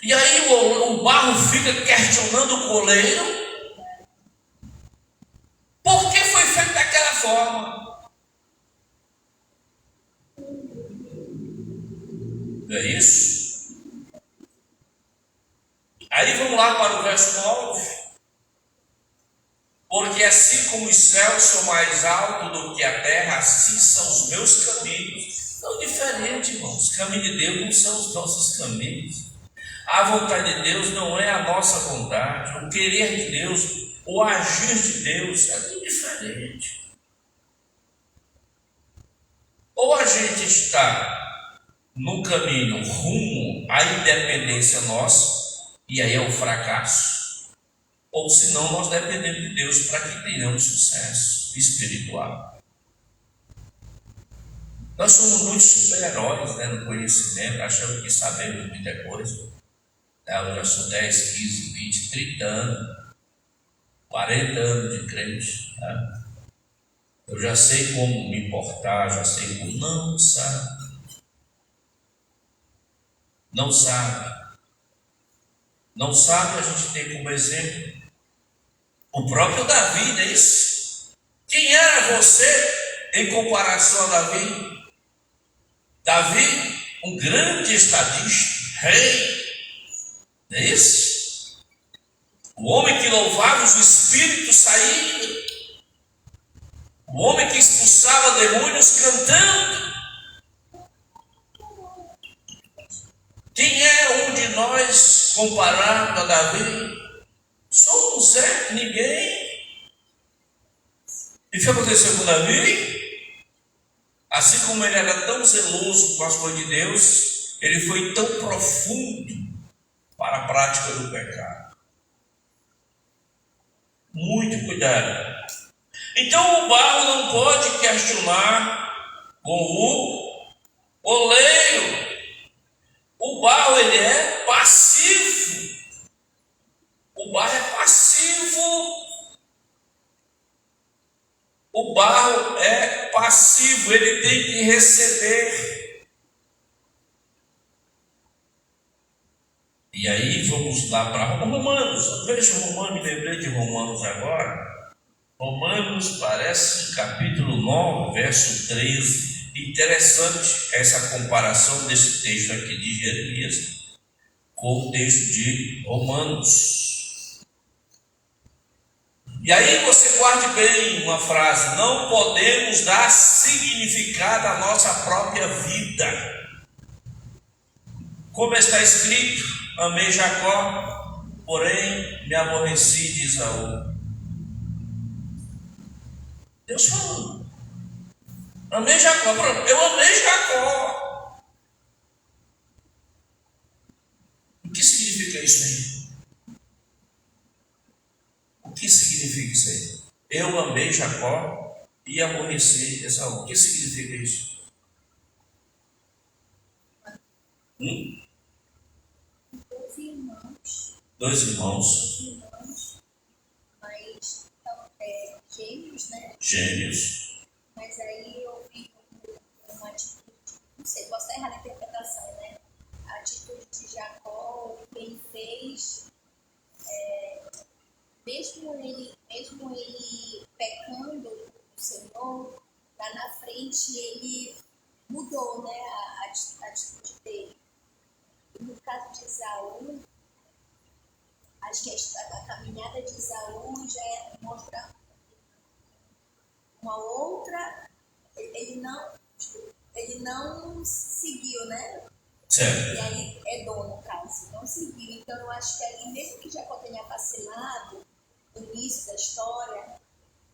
E aí o barro fica questionando o coleiro. Por que foi feito daquela forma? Não é isso? Aí vamos lá para o verso 9. Porque assim como os céus são mais altos do que a terra, assim são os meus caminhos. Não diferente, irmãos. Os caminhos de Deus não são os nossos caminhos. A vontade de Deus não é a nossa vontade. O querer de Deus, o agir de Deus é tudo diferente. Ou a gente está no caminho rumo à independência nossa, e aí é um fracasso, ou senão nós dependemos de Deus para que tenhamos sucesso espiritual. Nós somos muitos super-heróis, né, no conhecimento, achamos que sabemos muita coisa. Eu já sou 10, 15, 20, 30 anos, 40 anos de crente. Né? Eu já sei como me portar, já sei como. Não sabe. Não sabe. Não sabe, a gente tem como exemplo o próprio Davi, não é isso? Quem era você em comparação a Davi? Davi, um grande estadista, rei. Não é isso? O homem que louvava os espíritos saindo. O homem que expulsava demônios cantando. Quem é um de nós comparado a Davi? Somos ninguém. E o que aconteceu com Davi? Assim como ele era tão zeloso com as coisas de Deus, ele foi tão profundo para a prática do pecado. Muito cuidado. Então o barro não pode questionar com o oleiro. O barro, ele é passivo. O barro é passivo. O barro é passivo, ele tem que receber. E aí vamos lá para Romanos. Veja Romanos, me lembrei de Romanos agora. Romanos parece capítulo 9, verso 13. Interessante essa comparação desse texto aqui de Jeremias com o texto de Romanos. E aí você guarde bem uma frase: não podemos dar significado à nossa própria vida. Como está escrito: amei Jacó, porém me aborreci de Esaú. Deus falou: amei Jacó, eu amei Jacó. O que significa isso aí? O que significa isso aí? Eu amei Jacó e aborreci Esaú. O que significa isso? Dois irmãos. Mas gêmeos, né? Gêmeos. Mas aí eu vi uma atitude, não sei, posso estar errada a interpretação, né? A atitude de Jacó, ele fez, mesmo ele pecando o Senhor, lá na frente ele mudou, né, a atitude dele. E no caso de Esaú, acho que a caminhada de Esaú já mostra uma outra. Ele não seguiu, né? Certo. E aí Edom, no caso, não seguiu. Então eu acho que ali, mesmo que Jacó tenha vacilado no início da história,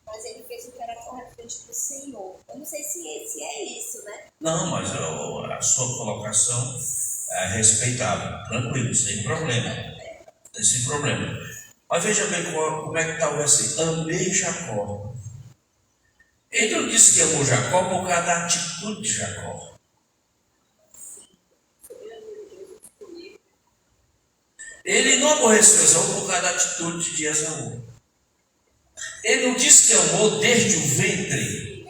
mas ele fez o que era correto diante do Senhor. Eu não sei se é isso, né? Não, mas a sua colocação é respeitável, tranquilo, sem problema. Sem problema. Mas veja bem como é que está o versículo. Amei Jacó. Ele não disse que amou Jacó por causa da atitude de Jacó. Ele não aborreceu Esaú por causa da atitude de Esaú. Ele não disse que amou desde o ventre.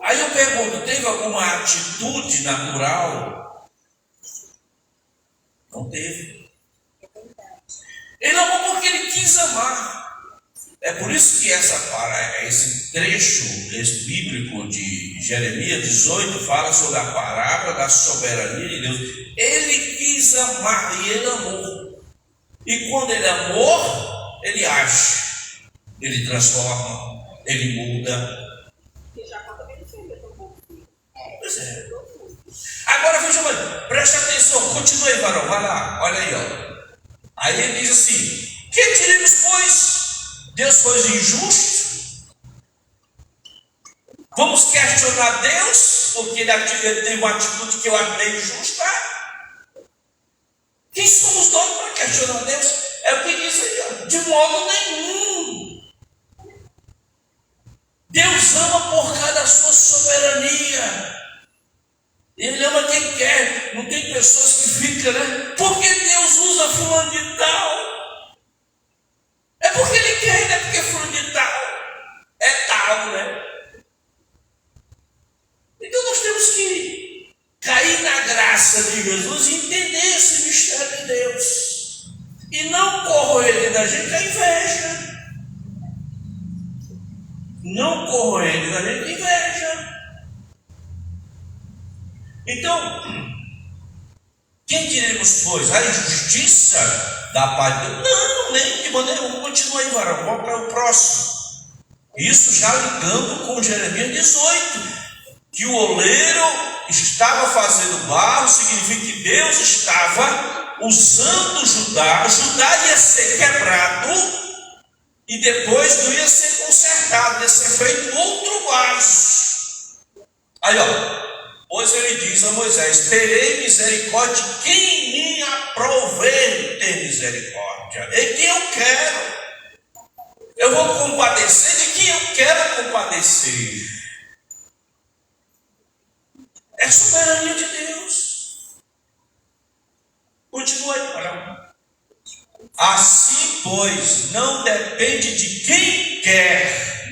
Aí eu pergunto, teve alguma atitude natural? Não teve. Ele amou porque ele quis amar. É por isso que esse trecho bíblico de Jeremias 18 fala sobre a parábola da soberania de Deus. Ele quis amar e ele amou. E quando ele é amor, ele age, ele transforma, ele muda. Pois é. Agora veja, presta atenção, continue aí, varão, vai lá, olha aí, ó. Aí ele diz assim: que diremos, pois? Deus foi injusto? Vamos questionar Deus, porque ele tem uma atitude que eu achei injusta? Quem somos nós para questionar Deus? É o que diz aí, ó, de modo nenhum. Deus ama por causa da sua soberania. Ele ama quem quer. Não tem pessoas que ficam, né? Porque Deus usa fulano de tal. É porque ele quer, não é porque fulano de tal. É tal, né? Então nós temos que cair na graça de Jesus e entender esse mistério de Deus. E não corroer da gente a inveja. Não corroer da gente a inveja. Então, quem diremos, pois? A injustiça da parte de Deus? Não, nem de maneira nenhuma. Continua aí, varão. Vamos para o próximo. Isso já ligando com Jeremias 18. Que o oleiro estava fazendo barro, significa que Deus estava usando Judá. Judá ia ser quebrado e depois não ia ser consertado, ia ser feito outro vaso. Aí, ó. Pois ele diz a Moisés: terei misericórdia de quem me aprover ter misericórdia. E quem eu quero. Eu vou compadecer de quem eu quero compadecer. É a soberania de Deus. Continua aí, parão. Assim, pois, não depende de quem quer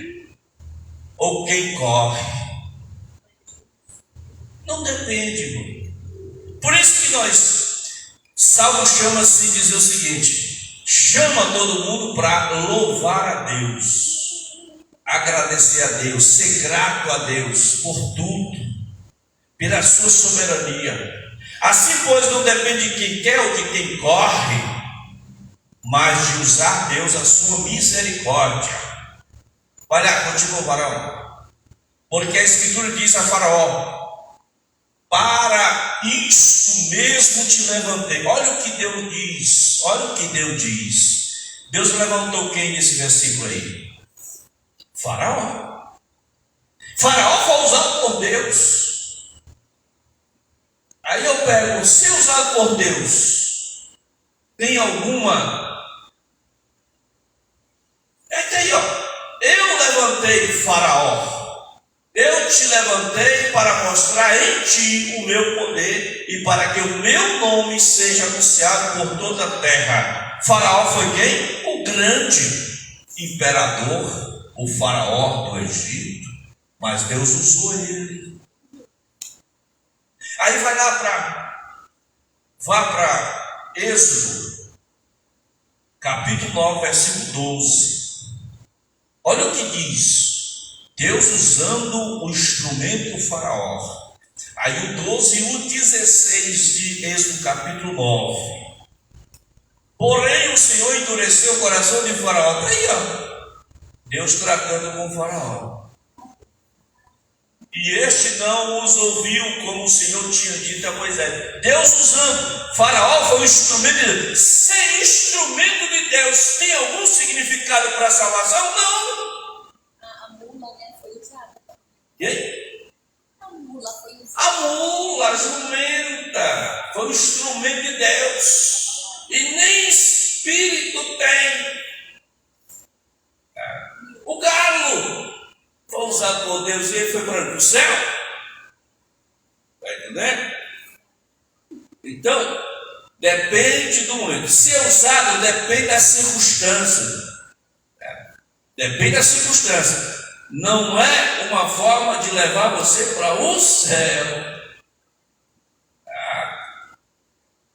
ou quem corre. Não depende, irmão. Por isso que Salmo chama assim, dizer o seguinte: chama todo mundo para louvar a Deus, agradecer a Deus, ser grato a Deus por tudo, pela sua soberania. Assim, pois, não depende de quem quer ou de quem corre, mas de usar Deus a sua misericórdia. Olha, continua, varão. Porque a Escritura diz a Faraó: para isso mesmo te levantei. Olha o que Deus diz. Olha o que Deus diz. Deus levantou quem nesse versículo aí? Faraó. Faraó foi usado por Deus. Aí eu pergunto: se é usado por Deus, tem alguma? É que aí, ó. Eu levantei Faraó. Eu te levantei para mostrar em ti o meu poder e para que o meu nome seja anunciado por toda a terra. Faraó foi quem? O grande imperador, o faraó do Egito. Mas Deus usou ele. Aí vá para Êxodo, capítulo 9, versículo 12. Olha o que diz. Deus usando o instrumento Faraó. Aí o 12 e o 16 de Êxodo capítulo 9. Porém o Senhor endureceu o coração de Faraó. Está aí, ó. Deus tratando com Faraó. E este não os ouviu como o Senhor tinha dito a Moisés. Deus usando. Faraó foi um instrumento de Deus. Ser instrumento de Deus tem algum significado para a salvação? Não. E aí? A mula foi usada. A mula, a jumenta, foi um instrumento de Deus. E nem espírito tem. O galo foi usado por Deus e ele foi para o céu. Está entendendo? Então, depende do momento. Se é usado, depende da circunstância. Depende da circunstância. Não é uma forma de levar você para o céu.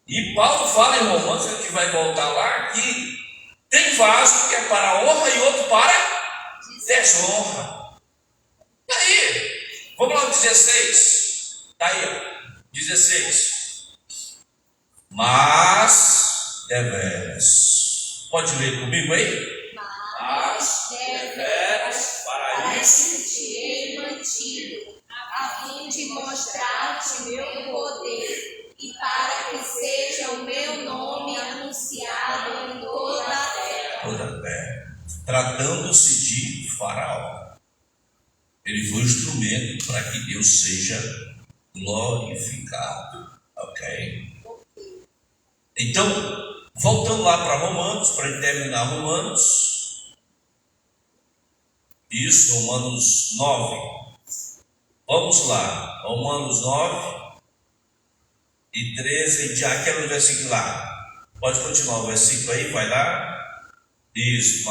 E Paulo fala em Romanos, a gente vai voltar lá, que tem vaso que é para honra e outro para desonra. E aí? Vamos lá, 16. Está aí, 16. Mas deveras. Pode ler comigo aí? Mas deveras para isso te hei mantido, a fim de mostrar-te meu poder, e para que seja o meu nome anunciado em toda a terra. Toda a terra. Tratando-se de Faraó. Ele foi um instrumento para que Deus seja glorificado. Ok? Então, voltando lá para Romanos, para terminar Romanos. Isso, Romanos 9. Vamos lá. Romanos 9 e 13. Já quero o versículo lá. Pode continuar o versículo aí, vai lá. Isso,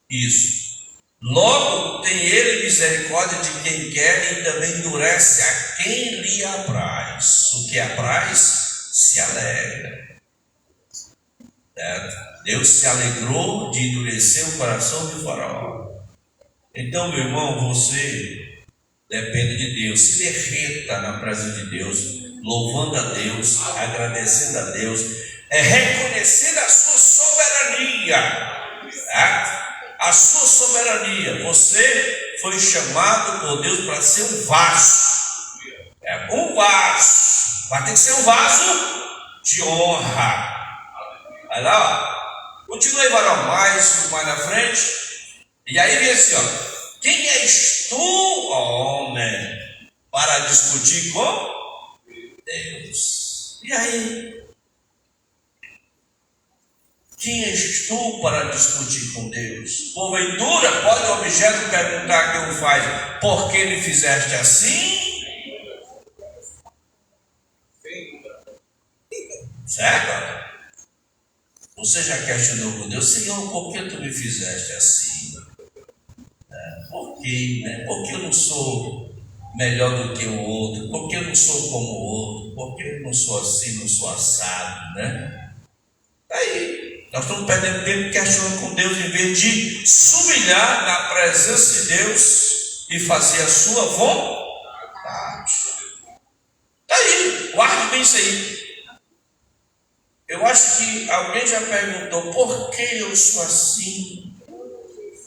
isso. Logo tem ele misericórdia de quem quer e também endurece a quem lhe apraz. O que apraz se alegra. Certo? Deus se alegrou de endurecer o coração de Faraó. Então, meu irmão, você depende de Deus. Se derreta na presença de Deus, louvando a Deus, agradecendo a Deus, reconhecendo a sua soberania. Certo? A sua soberania. Você foi chamado por Deus para ser um vaso. Um vaso. Mas tem que ser um vaso de honra. Vai lá, ó. Continua aí, varão, mais na frente. E aí vem assim, ó. Quem és tu, homem, para discutir com Deus? E aí? Quem és tu para discutir com Deus? Porventura, pode o objeto perguntar quem o faz, por que me fizeste assim? Certo? Você já questionou com Deus, Senhor, por que tu me fizeste assim? Por quê? Né? Porque eu não sou melhor do que o outro, porque eu não sou como o outro, porque eu não sou assim, não sou assado, né? Aí, nós estamos perdendo tempo questionando com Deus, em vez de se humilhar na presença de Deus e fazer a sua vontade. Aí, guarde bem isso aí. Eu acho que alguém já perguntou, por que eu sou assim?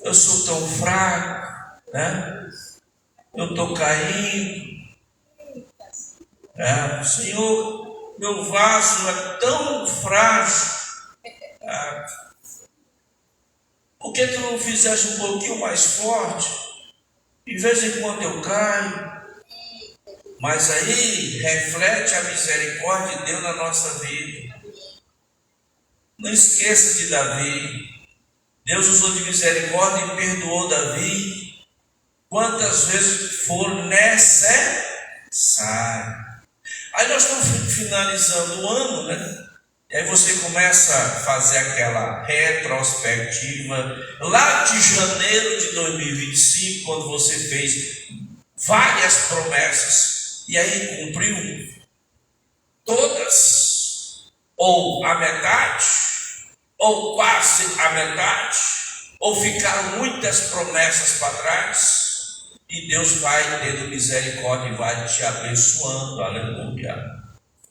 Eu sou tão fraco, né? Eu estou caindo. Senhor, meu vaso é tão frágil. Por que tu não fizeste um pouquinho mais forte? De vez em quando eu caio. Mas aí reflete a misericórdia de Deus na nossa vida. Não esqueça de Davi. Deus usou de misericórdia e perdoou Davi quantas vezes for necessário. Aí nós estamos finalizando o ano, né? E aí você começa a fazer aquela retrospectiva lá de janeiro de 2025, quando você fez várias promessas e aí cumpriu todas, ou a metade, ou quase a metade, ou ficaram muitas promessas para trás, e Deus vai tendo misericórdia e vai te abençoando, aleluia.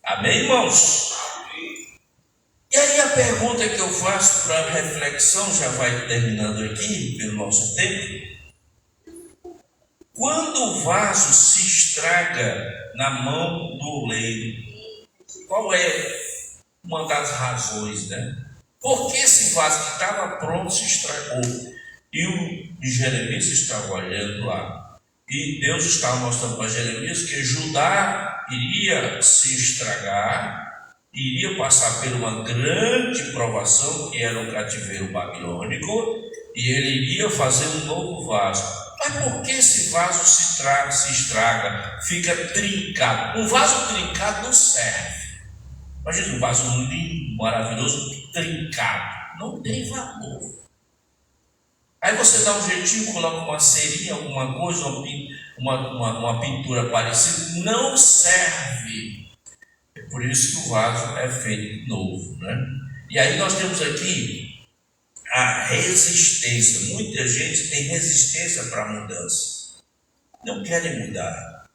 Amém, irmãos? E aí a pergunta que eu faço para reflexão, já vai terminando aqui pelo nosso tempo. Quando o vaso se estraga na mão do oleiro, qual é uma das razões, né? Porque esse vaso que estava pronto se estragou. E o Jeremias estava olhando lá. E Deus estava mostrando para Jeremias que Judá iria se estragar, iria passar por uma grande provação, que era o cativeiro babilônico, e ele iria fazer um novo vaso. Mas por que esse vaso se estraga, fica trincado? Um vaso trincado não serve. Imagina um vaso lindo, maravilhoso, trincado. Não tem valor. Aí você dá um jeitinho, coloca uma cerinha, alguma coisa, uma pintura parecida. Não serve. É por isso que o vaso é feito novo, né? E aí nós temos aqui a resistência. Muita gente tem resistência para a mudança. não querem mudar,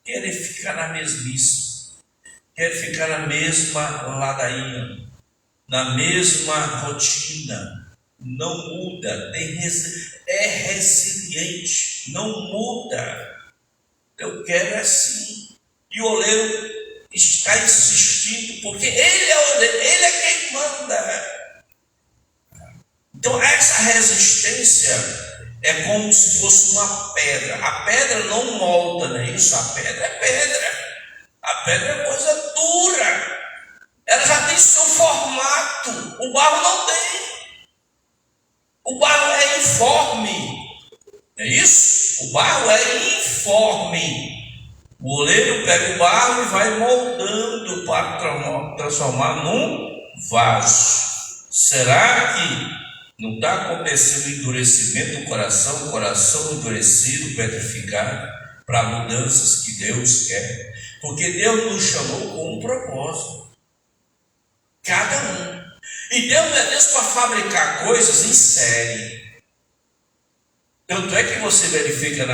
querem ficar na mesmice, querem ficar na mesma ladainha, na mesma rotina, não muda, é resiliente, não muda. Eu quero assim. E o oleiro está insistindo, porque ele é o oleiro, ele é quem manda. Então essa resistência é como se fosse uma pedra. A pedra não molda, não é isso? A pedra é pedra. A pedra é coisa dura. Ela já tem seu formato. O barro não tem. O barro é informe. É isso? O barro é informe. O oleiro pega o barro e vai moldando para transformar num vaso. Será que não está acontecendo o endurecimento do coração, o coração endurecido, petrificado, para mudanças que Deus quer? Porque Deus nos chamou com um propósito. Cada um. E Deus não é Deus para fabricar coisas em série. Tanto é que você verifica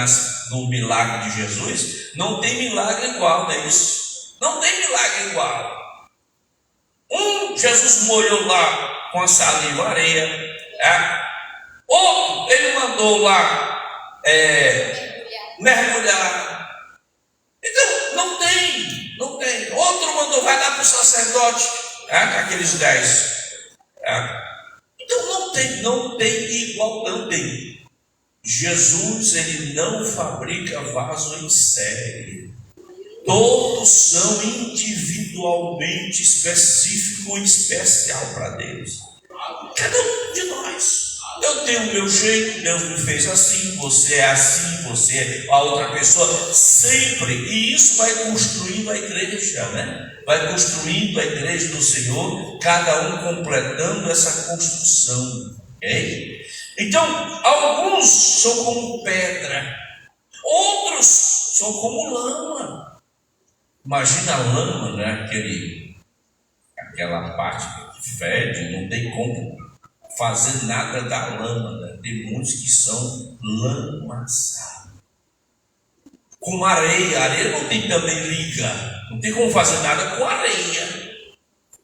no milagre de Jesus, não tem milagre igual, não é isso? Não tem milagre igual. Jesus molhou lá com a saliva areia. Outro, ele mandou lá mergulhar. Então, não tem. Outro mandou, vai lá para o sacerdote, aqueles 10. Então, não tem igual, não tem. Jesus, ele não fabrica vaso em série. Todos são individualmente específico e especial para Deus. Cada um de nós. Eu tenho o meu jeito, Deus me fez assim, você é assim, você é a outra pessoa, sempre. E isso vai construindo a igreja, né? Vai construindo a igreja do Senhor, cada um completando essa construção. Ok? Então, alguns são como pedra, outros são como lama. Imagina a lama, né? Aquela parte que fede, não tem como fazer nada da lama, né? Tem muitos que são lamaçados. Com areia, areia não tem também liga, não tem como fazer nada com areia,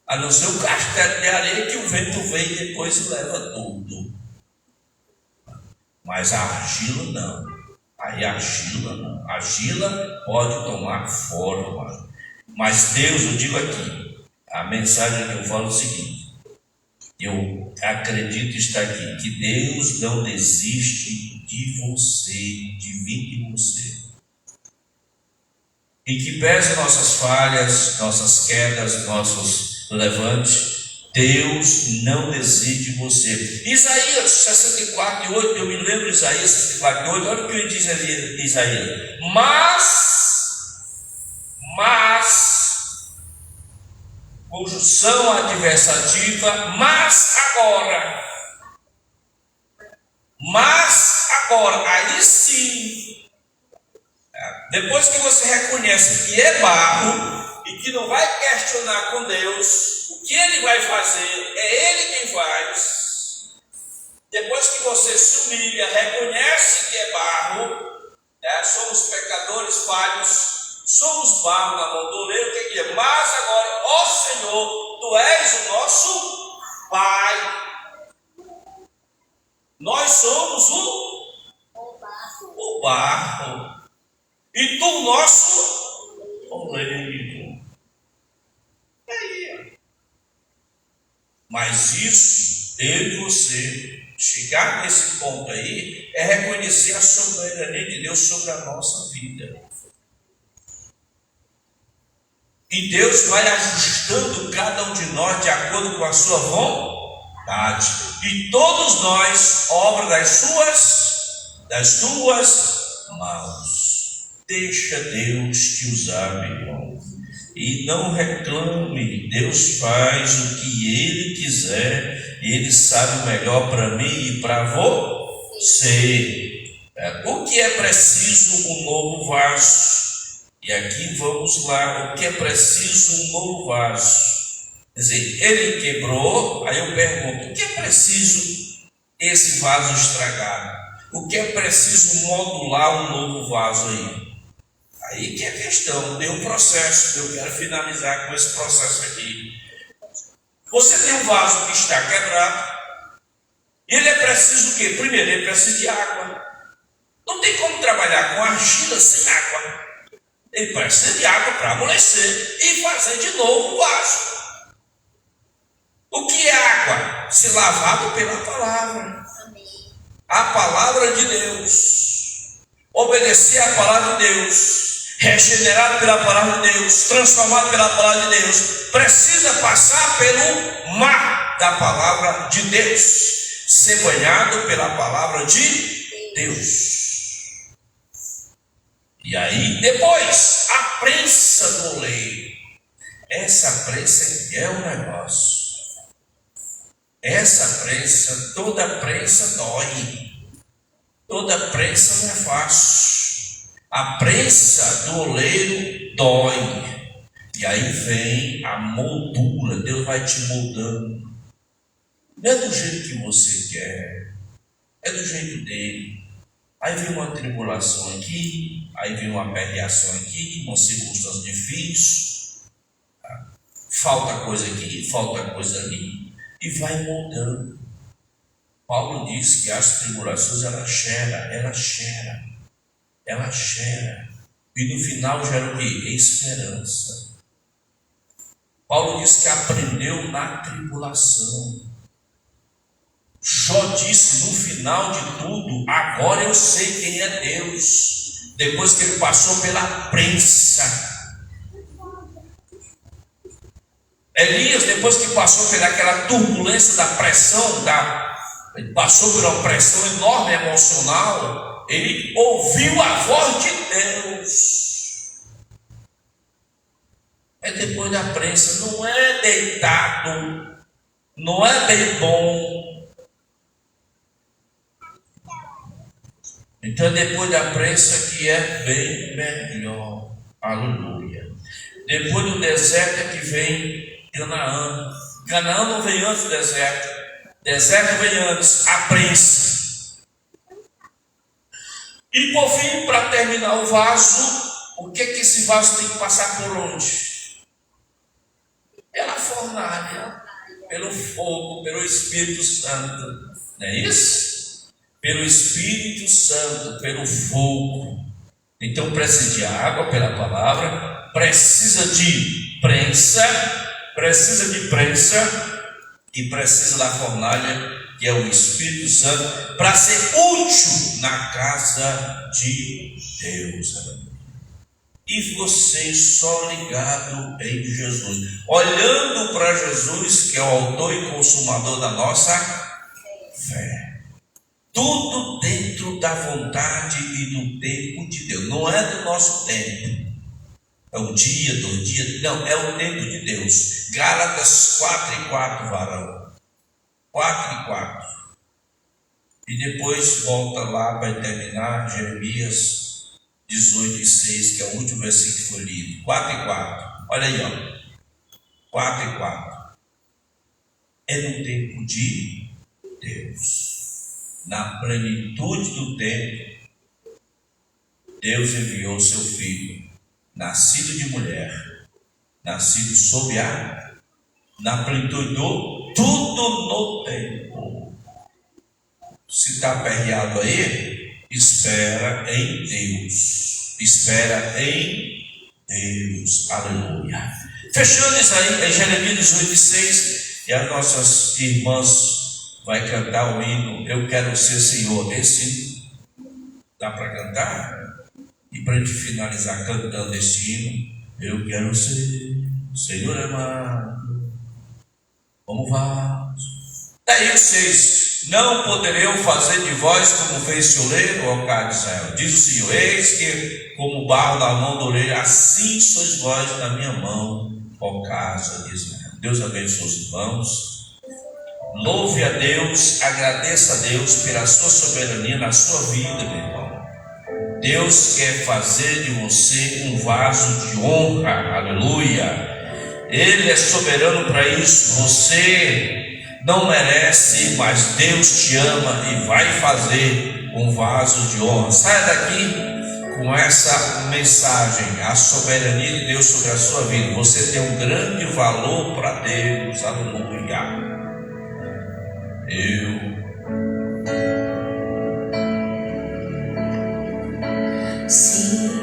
a não ser o castelo de areia que o vento vem e depois leva tudo. Mas a argila não. Aí a argila não. A argila pode tomar forma. Mas Deus, eu digo aqui, a mensagem que eu falo é o seguinte: eu acredito estar aqui, que Deus não desiste de você, de mim e você. E que pese nossas falhas, nossas quedas, nossos levantes, Deus não desiste de você. Isaías 64, 8, eu me lembro de Isaías 64, 8, olha o que ele diz ali, Isaías. Mas, conjunção adversativa, mas agora, aí sim, depois que você reconhece que é barro e que não vai questionar com Deus, o que Ele vai fazer, é Ele quem faz. Depois que você se humilha, reconhece que é barro, somos pecadores falhos, somos barro na mão do oleiro, o que é? Mas agora, ó Senhor, Tu és o nosso Pai. Nós somos o barro. E Tu o nosso oleiro. Mas isso, eu e você, chegar nesse ponto aí, é reconhecer a soberania de Deus sobre a nossa vida. E Deus vai ajustando cada um de nós de acordo com a sua vontade. E todos nós, obra das tuas mãos. Deixa Deus te usar, meu irmão. E não reclame, Deus faz o que Ele quiser, Ele sabe o melhor para mim e para você. O que é preciso? Um novo vaso. E aqui vamos lá, o que é preciso? Um novo vaso. Quer dizer, ele quebrou, aí eu pergunto, o que é preciso esse vaso estragado? O que é preciso modular um novo vaso aí? Aí que é a questão, tem um processo. Eu quero finalizar com esse processo aqui. Você tem um vaso que está quebrado. Ele é preciso o quê? Primeiro, ele precisa de água. Não tem como trabalhar com argila sem água. Ele precisa de água para amolecer e fazer de novo o vaso. O que é água? Se lavado pela palavra. Amém. A palavra de Deus. Obedecer à palavra de Deus. Regenerado pela palavra de Deus. Transformado pela palavra de Deus. Precisa passar pelo mar da palavra de Deus. Ser banhado pela palavra de Deus. E aí depois, a prensa do oleiro. Essa prensa é um negócio. Essa prensa, toda prensa dói. Toda prensa não é fácil. A prensa do oleiro dói. E aí vem a moldura. Deus vai te moldando. Não é do jeito que você quer. É do jeito dele. Aí vem uma tribulação aqui. Aí vem uma perreação aqui. Uma circunstância difícil. Falta coisa aqui, falta coisa ali. E vai moldando. Paulo diz que as tribulações ela cheira. E no final gera o quê? Esperança. Paulo diz que aprendeu na tribulação. Jó disse no final de tudo: agora eu sei quem é Deus. Depois que ele passou pela prensa. Elias, depois que passou pelaquela turbulência da pressão, ele passou por uma pressão enorme emocional, ele ouviu a voz de Deus. É depois da prensa, não é deitado, não é bem bom. Então é depois da prensa que é bem melhor. Aleluia. Depois do deserto é que vem Canaã. Canaã não vem antes do deserto. Deserto vem antes, a prensa. E por fim, para terminar o vaso, o que esse vaso tem que passar por onde? Pela fornalha, pelo fogo, pelo Espírito Santo. Não é isso? Pelo Espírito Santo, pelo fogo. Então precisa de água pela palavra, precisa de prensa e precisa da fornalha, que é o Espírito Santo, para ser útil na casa de Deus. E você só ligado em Jesus, olhando para Jesus, que é o autor e consumador da nossa fé. Tudo dentro da vontade e do tempo de Deus. Não é do nosso tempo. É um dia, 2 dias. Não, é o tempo de Deus. Gálatas 4:4, varão. 4:4. E depois volta lá para terminar Jeremias 18:6, que é o último versículo que foi lido. 4:4. Olha aí, ó. 4:4. É no tempo de Deus. Na plenitude do tempo, Deus enviou seu Filho, nascido de mulher, nascido sob na plenitude do tudo no tempo. Se está aperreado aí, espera em Deus. Espera em Deus. Aleluia. Fechando isso aí, em Jeremias 18:6, e as nossas irmãs vai cantar o hino Eu Quero Ser Senhor. Esse dá para cantar? E para a gente finalizar cantando esse hino, eu quero ser Senhor amado, como vaso. Daí vocês não poderiam fazer de vós como fez o oleiro, ó cara de Israel. Diz o Senhor: eis que como barro na mão do oleiro, assim sois vós na minha mão, ó casa de Israel. Deus abençoe os irmãos. Louve a Deus, agradeça a Deus pela sua soberania na sua vida, meu irmão. Deus quer fazer de você um vaso de honra, aleluia. Ele é soberano para isso. Você não merece, mas Deus te ama e vai fazer um vaso de honra. Saia daqui com essa mensagem: a soberania de Deus sobre a sua vida. Você tem um grande valor para Deus. Aleluia. Senhor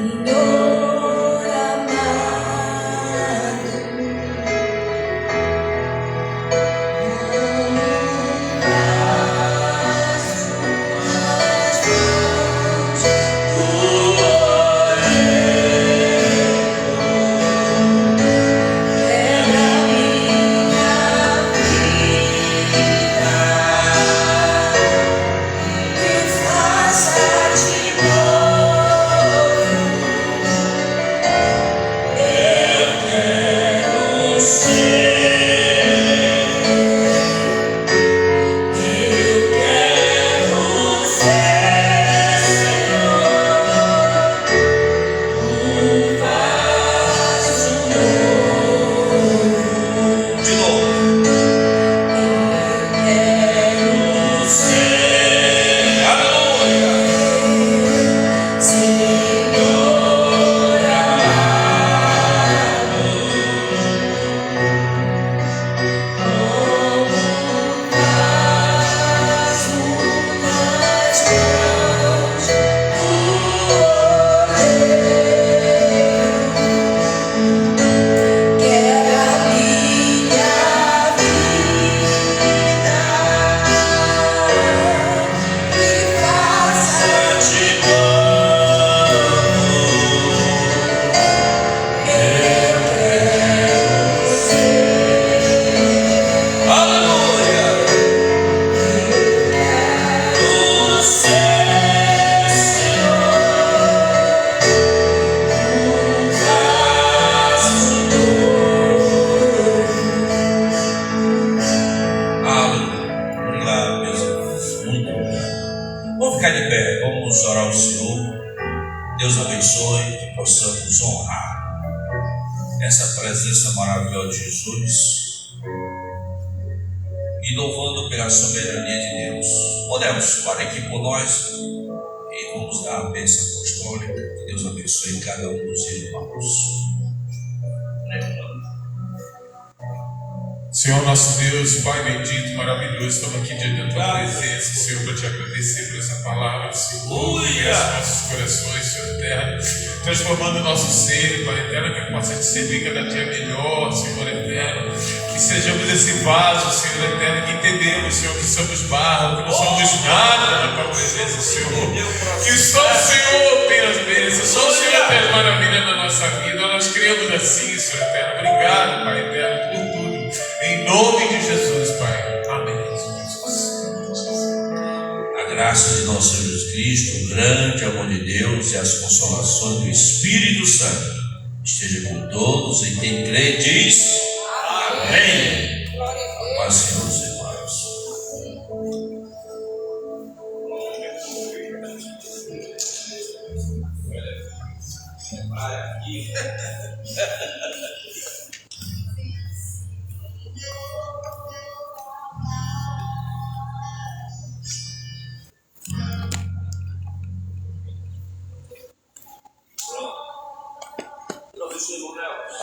amado, Vamos ficar de pé, vamos orar ao Senhor. Deus abençoe, que possamos honrar essa presença maravilhosa de Jesus e louvando pela soberania de Deus. Oremos, ore aqui por nós e vamos dar a bênção apostólica. Que Deus abençoe cada um dos irmãos. Senhor nosso Deus, Pai bendito, maravilhoso, estamos aqui diante da Tua presença, Senhor, para Te agradecer por essa palavra, Senhor, que os nossos corações, Senhor eterno, transformando o nosso ser, Pai eterno, que possa Te servir cada dia melhor, Senhor eterno, que sejamos esse vaso, Senhor eterno, que entendemos, Senhor, que somos barro, que não somos nada na Tua presença, Senhor, que só o Senhor tem as bênçãs, só o Senhor tem as maravilhas na nossa vida, nós cremos assim, Senhor eterno. Obrigado, Pai eterno, por tudo. Em nome de Jesus, Pai. Amém. A graça de nosso Senhor Jesus Cristo, o grande amor de Deus e as consolações do Espírito Santo esteja com todos, e quem crê diz amém. A paz, Senhor, os irmãos.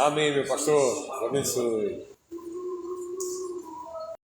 Amém, meu pastor. Deus abençoe.